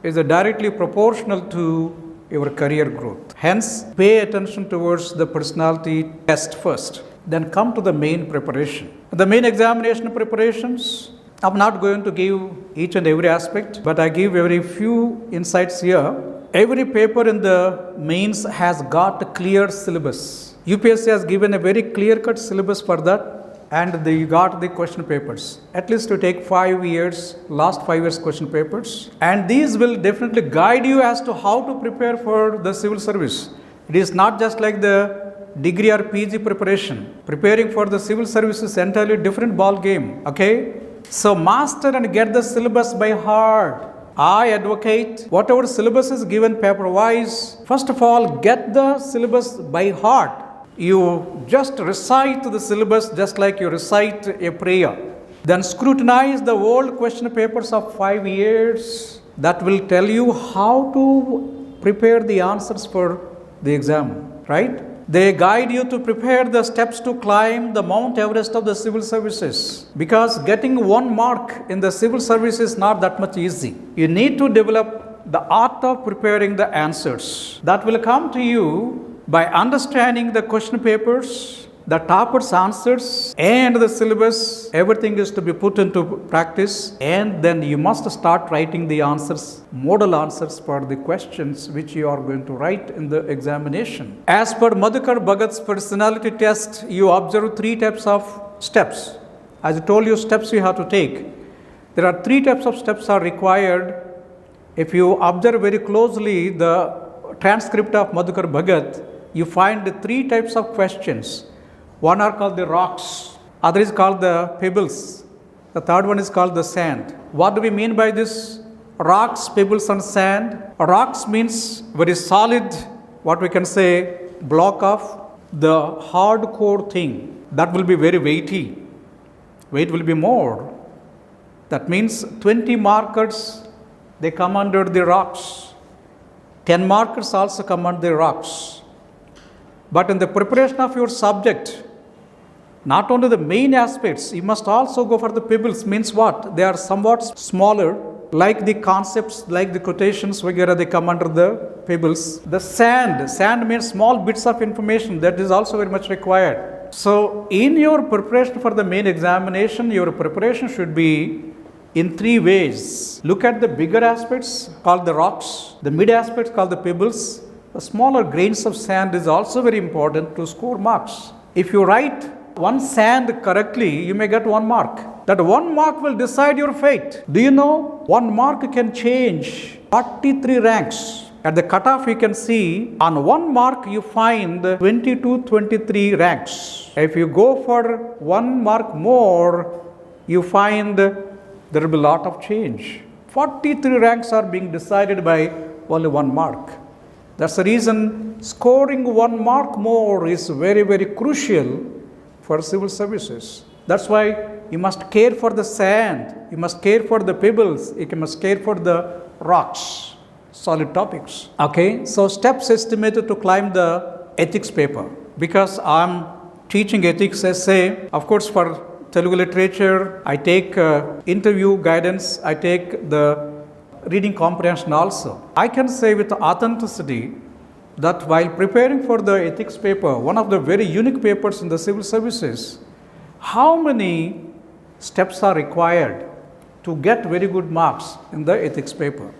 is directly proportional to your career growth. Hence, pay attention towards the personality test first. Then come to the main preparation. The main examination preparations, I'm not going to give each and every aspect, but I give very few insights here. Every paper in the mains has got a clear syllabus. UPSC has given a very clear-cut syllabus for that, and you got the question papers. At least to take 5 years, last 5 years question papers. And these will definitely guide you as to how to prepare for the civil service. It is not just like the degree or PG preparation. Preparing for the civil service is entirely different ball game. Okay? So master and get the syllabus by heart. I advocate whatever syllabus is given paper wise, first of all, get the syllabus by heart. You just recite the syllabus just like you recite a prayer. Then scrutinize the old question papers of 5 years. That will tell you how to prepare the answers for the exam, right? They guide you to prepare the steps to climb the Mount Everest of the civil services. Because getting 1 mark in the civil service is not that much easy. You need to develop the art of preparing the answers. That will come to you by understanding the question papers, the toppers' answers, and the syllabus. Everything is to be put into practice, and then you must start writing the answers, model answers for the questions which you are going to write in the examination. As per Madhukar Bhagat's personality test, you observe 3 types of steps. As I told you, steps you have to take. There are 3 types of steps are required. If you observe very closely the transcript of Madhukar Bhagat, you find 3 types of questions. One are called the rocks, other is called the pebbles, the third one is called the sand. What do we mean by this? Rocks, pebbles and sand. Rocks means very solid, what we can say, block of the hardcore thing. That will be very weighty. Weight will be more. That means 20 markers, they come under the rocks. 10 markers also come under the rocks. But in the preparation of your subject, not only the main aspects, you must also go for the pebbles. Means what? They are somewhat smaller, like the concepts, like the quotations, they come under the pebbles. The sand means small bits of information, that is also very much required. So in your preparation for the main examination, your preparation should be in three ways. Look at the bigger aspects called the rocks, the mid aspects called the pebbles. The smaller grains of sand is also very important to score marks. If you write one sand correctly, you may get 1 mark. That 1 mark will decide your fate. Do you know 1 mark can change 43 ranks? At the cutoff you can see on 1 mark you find 23 ranks. If you go for 1 mark more, you find there will be a lot of change. 43 ranks are being decided by only 1 mark. That's the reason scoring 1 mark more is very, very crucial for civil services. That's why you must care for the sand, you must care for the pebbles, you must care for the rocks, solid topics. Okay, so steps estimated to climb the ethics paper. Because I'm teaching ethics essay, of course for Telugu literature, I take interview guidance, I take the reading comprehension also. I can say with authenticity that while preparing for the ethics paper, one of the very unique papers in the civil services, how many steps are required to get very good marks in the ethics paper?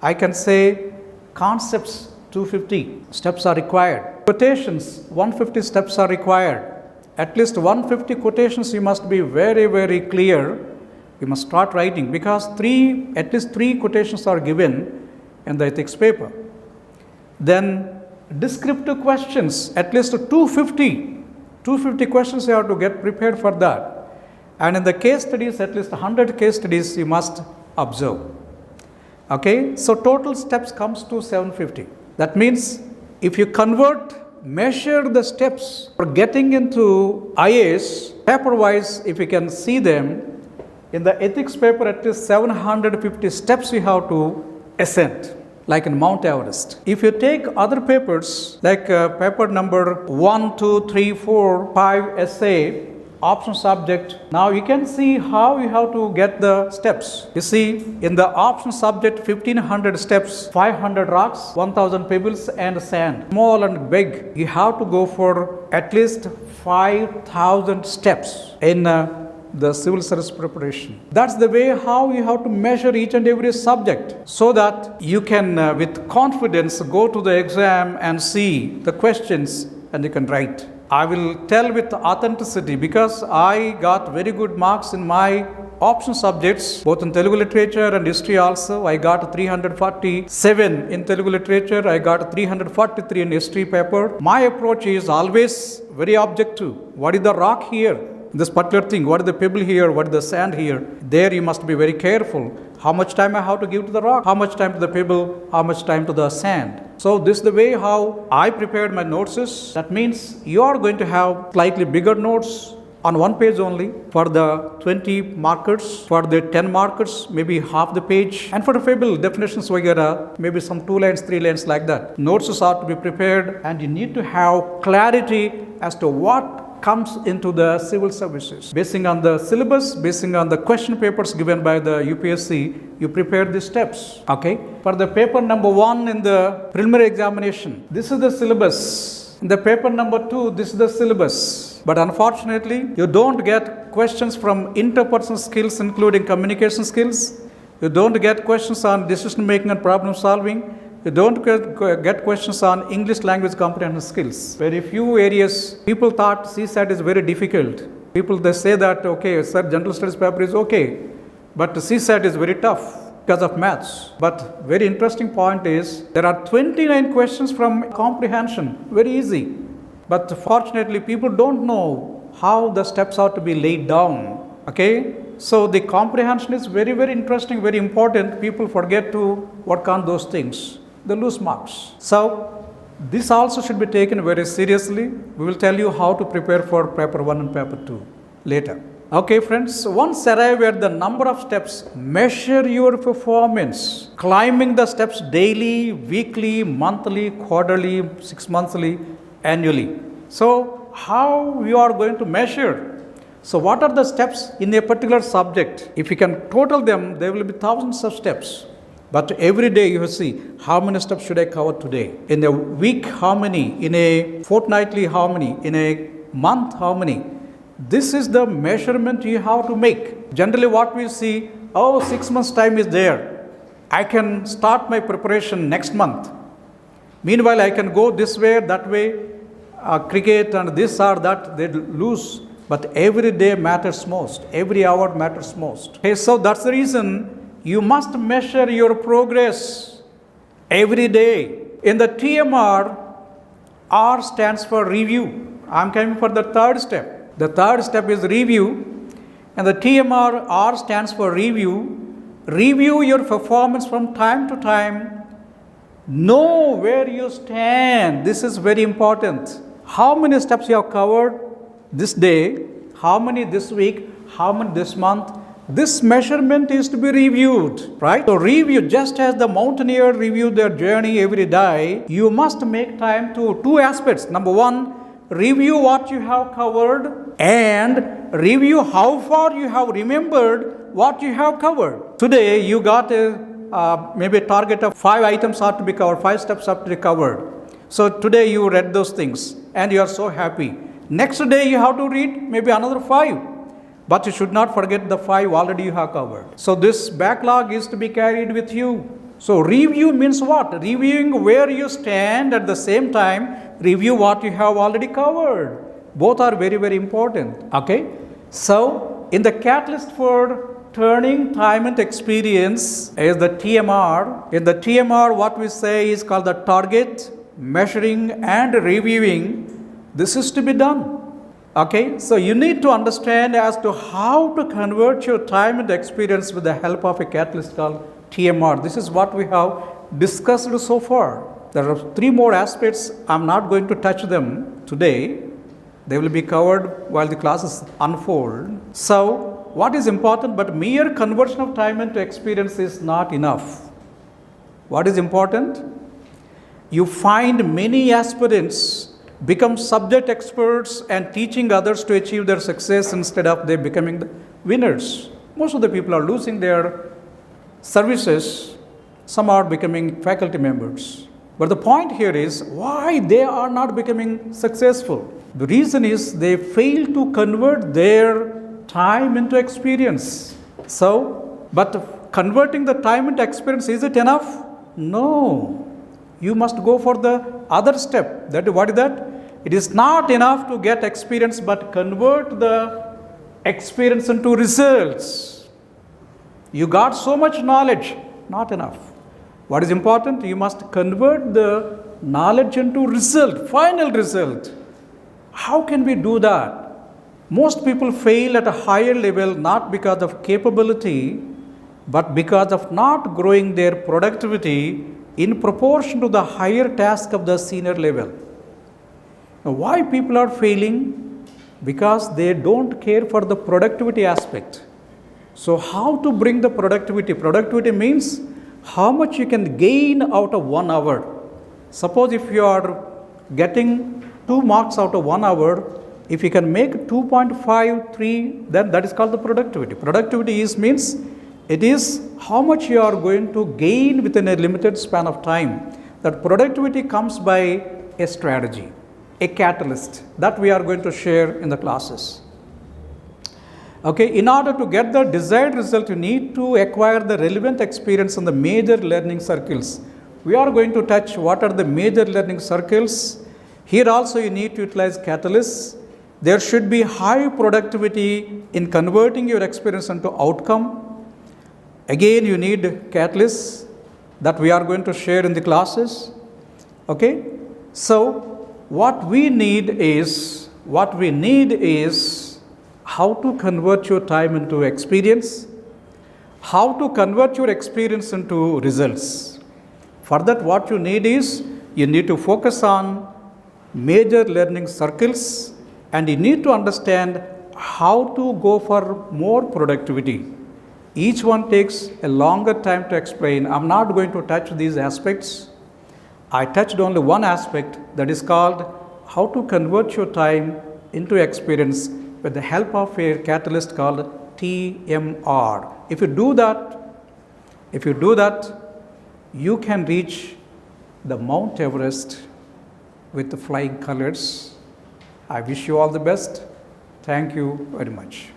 I can say concepts 250 steps are required. Quotations 150 steps are required. At least 150 quotations you must be very, very clear. You must start writing because at least three quotations are given in the ethics paper. Then descriptive questions, at least 250 questions you have to get prepared for that. And in the case studies, at least 100 case studies you must observe. Okay, so total steps comes to 750. That means if you measure the steps for getting into IAS, paper-wise, if you can see them, in the ethics paper, at least 750 steps you have to ascend, like in Mount Everest. If you take other papers, like paper number 1, 2, 3, 4, 5 essay, option subject, now you can see how you have to get the steps. You see, in the option subject, 1500 steps, 500 rocks, 1000 pebbles and sand. Small and big, you have to go for at least 5000 steps in the civil service preparation. That's the way how you have to measure each and every subject so that you can with confidence go to the exam and see the questions and you can write. I will tell with authenticity because I got very good marks in my option subjects, both in Telugu literature and history also. I got 347 in Telugu literature, I got 343 in history paper. My approach is always very objective. What is the rock here? This particular thing, what is the pebble here, what is the sand here? There you must be very careful. How much time I have to give to the rock, how much time to the pebble, how much time to the sand. So this is the way how I prepared my notes is. That means you are going to have slightly bigger notes on one page only. For the 20 markers, for the 10 markers, maybe half the page. And for the pebble, definitions, maybe some 2 lines, 3 lines like that. Notes are to be prepared and you need to have clarity as to what comes into the civil services. Basing on the syllabus, basing on the question papers given by the UPSC, you prepare the steps. Okay. For the paper number 1 in the preliminary examination, this is the syllabus. In the paper number 2, this is the syllabus. But unfortunately, you don't get questions from interpersonal skills, including communication skills. You don't get questions on decision making and problem solving. You don't get questions on English language comprehension skills. Very few areas, people thought CSAT is very difficult. They say that, okay, sir, general studies paper is okay, but CSAT is very tough because of maths. But very interesting point is, there are 29 questions from comprehension, very easy. But fortunately, people don't know how the steps are to be laid down. Okay? So the comprehension is very, very interesting, very important. People forget to work on those things. They lose marks. So this also should be taken very seriously. We will tell you how to prepare for paper 1 and paper 2 later. Okay friends, once arrive at the number of steps, measure your performance. Climbing the steps daily, weekly, monthly, quarterly, 6 monthly, annually. So how you are going to measure? So what are the steps in a particular subject? If you can total them, there will be thousands of steps. But every day you will see, how many steps should I cover today? In a week, how many? In a fortnightly, how many? In a month, how many? This is the measurement you have to make. Generally what we see, 6 months time is there. I can start my preparation next month. Meanwhile, I can go this way, that way, cricket and this or that, they lose. But every day matters most. Every hour matters most. Okay, so that's the reason you must measure your progress every day. In the TMR, R stands for review. I'm coming for the third step. The third step is review. And the TMR, R stands for review. Review your performance from time to time. Know where you stand. This is very important. How many steps you have covered this day, how many this week, how many this month? This measurement is to be reviewed, right? So review, just as the mountaineer review their journey every day, you must make time to two aspects. Number one, review what you have covered and review how far you have remembered what you have covered. Today you got maybe a target of 5 items are to be covered, 5 steps are to be covered. So today you read those things and you are so happy. Next day you have to read maybe another 5. But you should not forget the 5 already you have covered. So this backlog is to be carried with you. So review means what? Reviewing where you stand, at the same time review what you have already covered. Both are very, very important. Okay. So in the catalyst for turning time into experience is the TMR. In the TMR, what we say is called the target, measuring and reviewing. This is to be done. Okay, so you need to understand as to how to convert your time into experience with the help of a catalyst called TMR. This is what we have discussed so far. There are 3 more aspects. I'm not going to touch them today. They will be covered while the classes unfold. So, what is important? But mere conversion of time into experience is not enough. What is important? You find many aspirants become subject experts and teaching others to achieve their success instead of they becoming the winners. Most of the people are losing their services. Some are becoming faculty members. But the point here is why they are not becoming successful. The reason is they fail to convert their time into experience. So, but converting the time into experience, is it enough? No. You must go for the other step. What is that? It is not enough to get experience, but convert the experience into results. You got so much knowledge, not enough. What is important? You must convert the knowledge into result, final result. How can we do that? Most people fail at a higher level not because of capability, but because of not growing their productivity in proportion to the higher task of the senior level. Now, why people are failing? Because they don't care for the productivity aspect. So how to bring the productivity? Productivity means how much you can gain out of 1 hour. Suppose if you are getting 2 marks out of 1 hour, if you can make 2.53, then that is called the productivity. Productivity means it is how much you are going to gain within a limited span of time. That productivity comes by a strategy, a catalyst that we are going to share in the classes. Okay, in order to get the desired result, you need to acquire the relevant experience in the major learning circles. We are going to touch what are the major learning circles. Here also you need to utilize catalysts. There should be high productivity in converting your experience into outcome. Again, you need catalysts that we are going to share in the classes. Okay, so what we need is how to convert your time into experience, how to convert your experience into results. For that, what you need is you need to focus on major learning circles and you need to understand how to go for more productivity. Each one takes a longer time to explain. I'm not going to touch these aspects. I touched only one aspect, that is called how to convert your time into experience with the help of a catalyst called TMR. If you do that, you can reach the Mount Everest with the flying colors. I wish you all the best. Thank you very much.